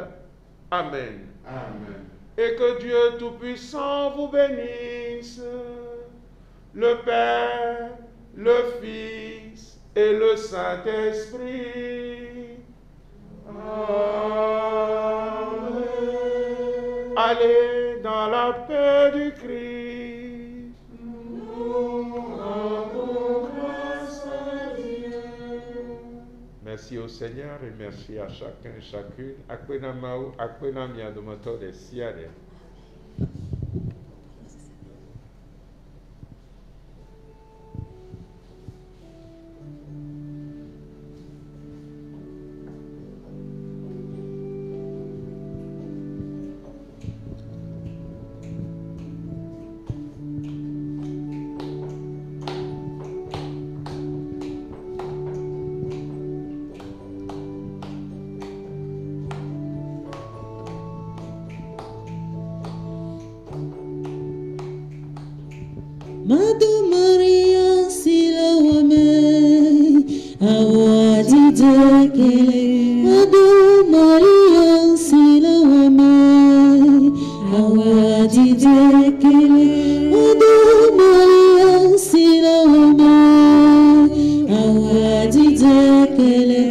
Amen. Amen. Et que Dieu Tout-Puissant vous bénisse, le Père, le Fils et le Saint-Esprit. Amen. Allez dans la paix du Christ. Nous rendons grâce à Dieu. Merci au Seigneur et merci à chacun et chacune. Akwena mau, akwena miadomato de siade. Madu Maria Silawame Awadi Dekele Madu Maria Silawame Awadi Dekele Madu Maria Silawame Awadi Dekele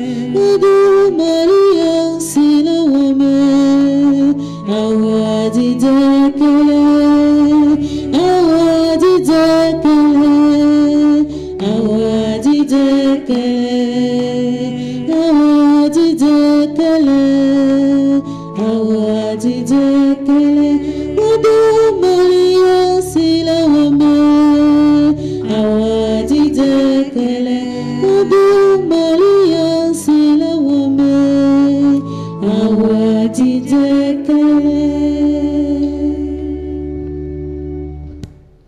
Madu Maria Silawame Awadi Dekele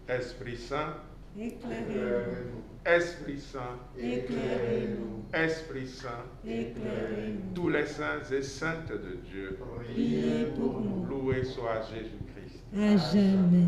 Esprit Saint, Éclairez-nous. Esprit Saint, Éclairez-nous. Esprit Saint, Éclairez-nous. tous les saints et saintes de Dieu, Priez pour nous. loué soit Jésus-Christ. À jamais.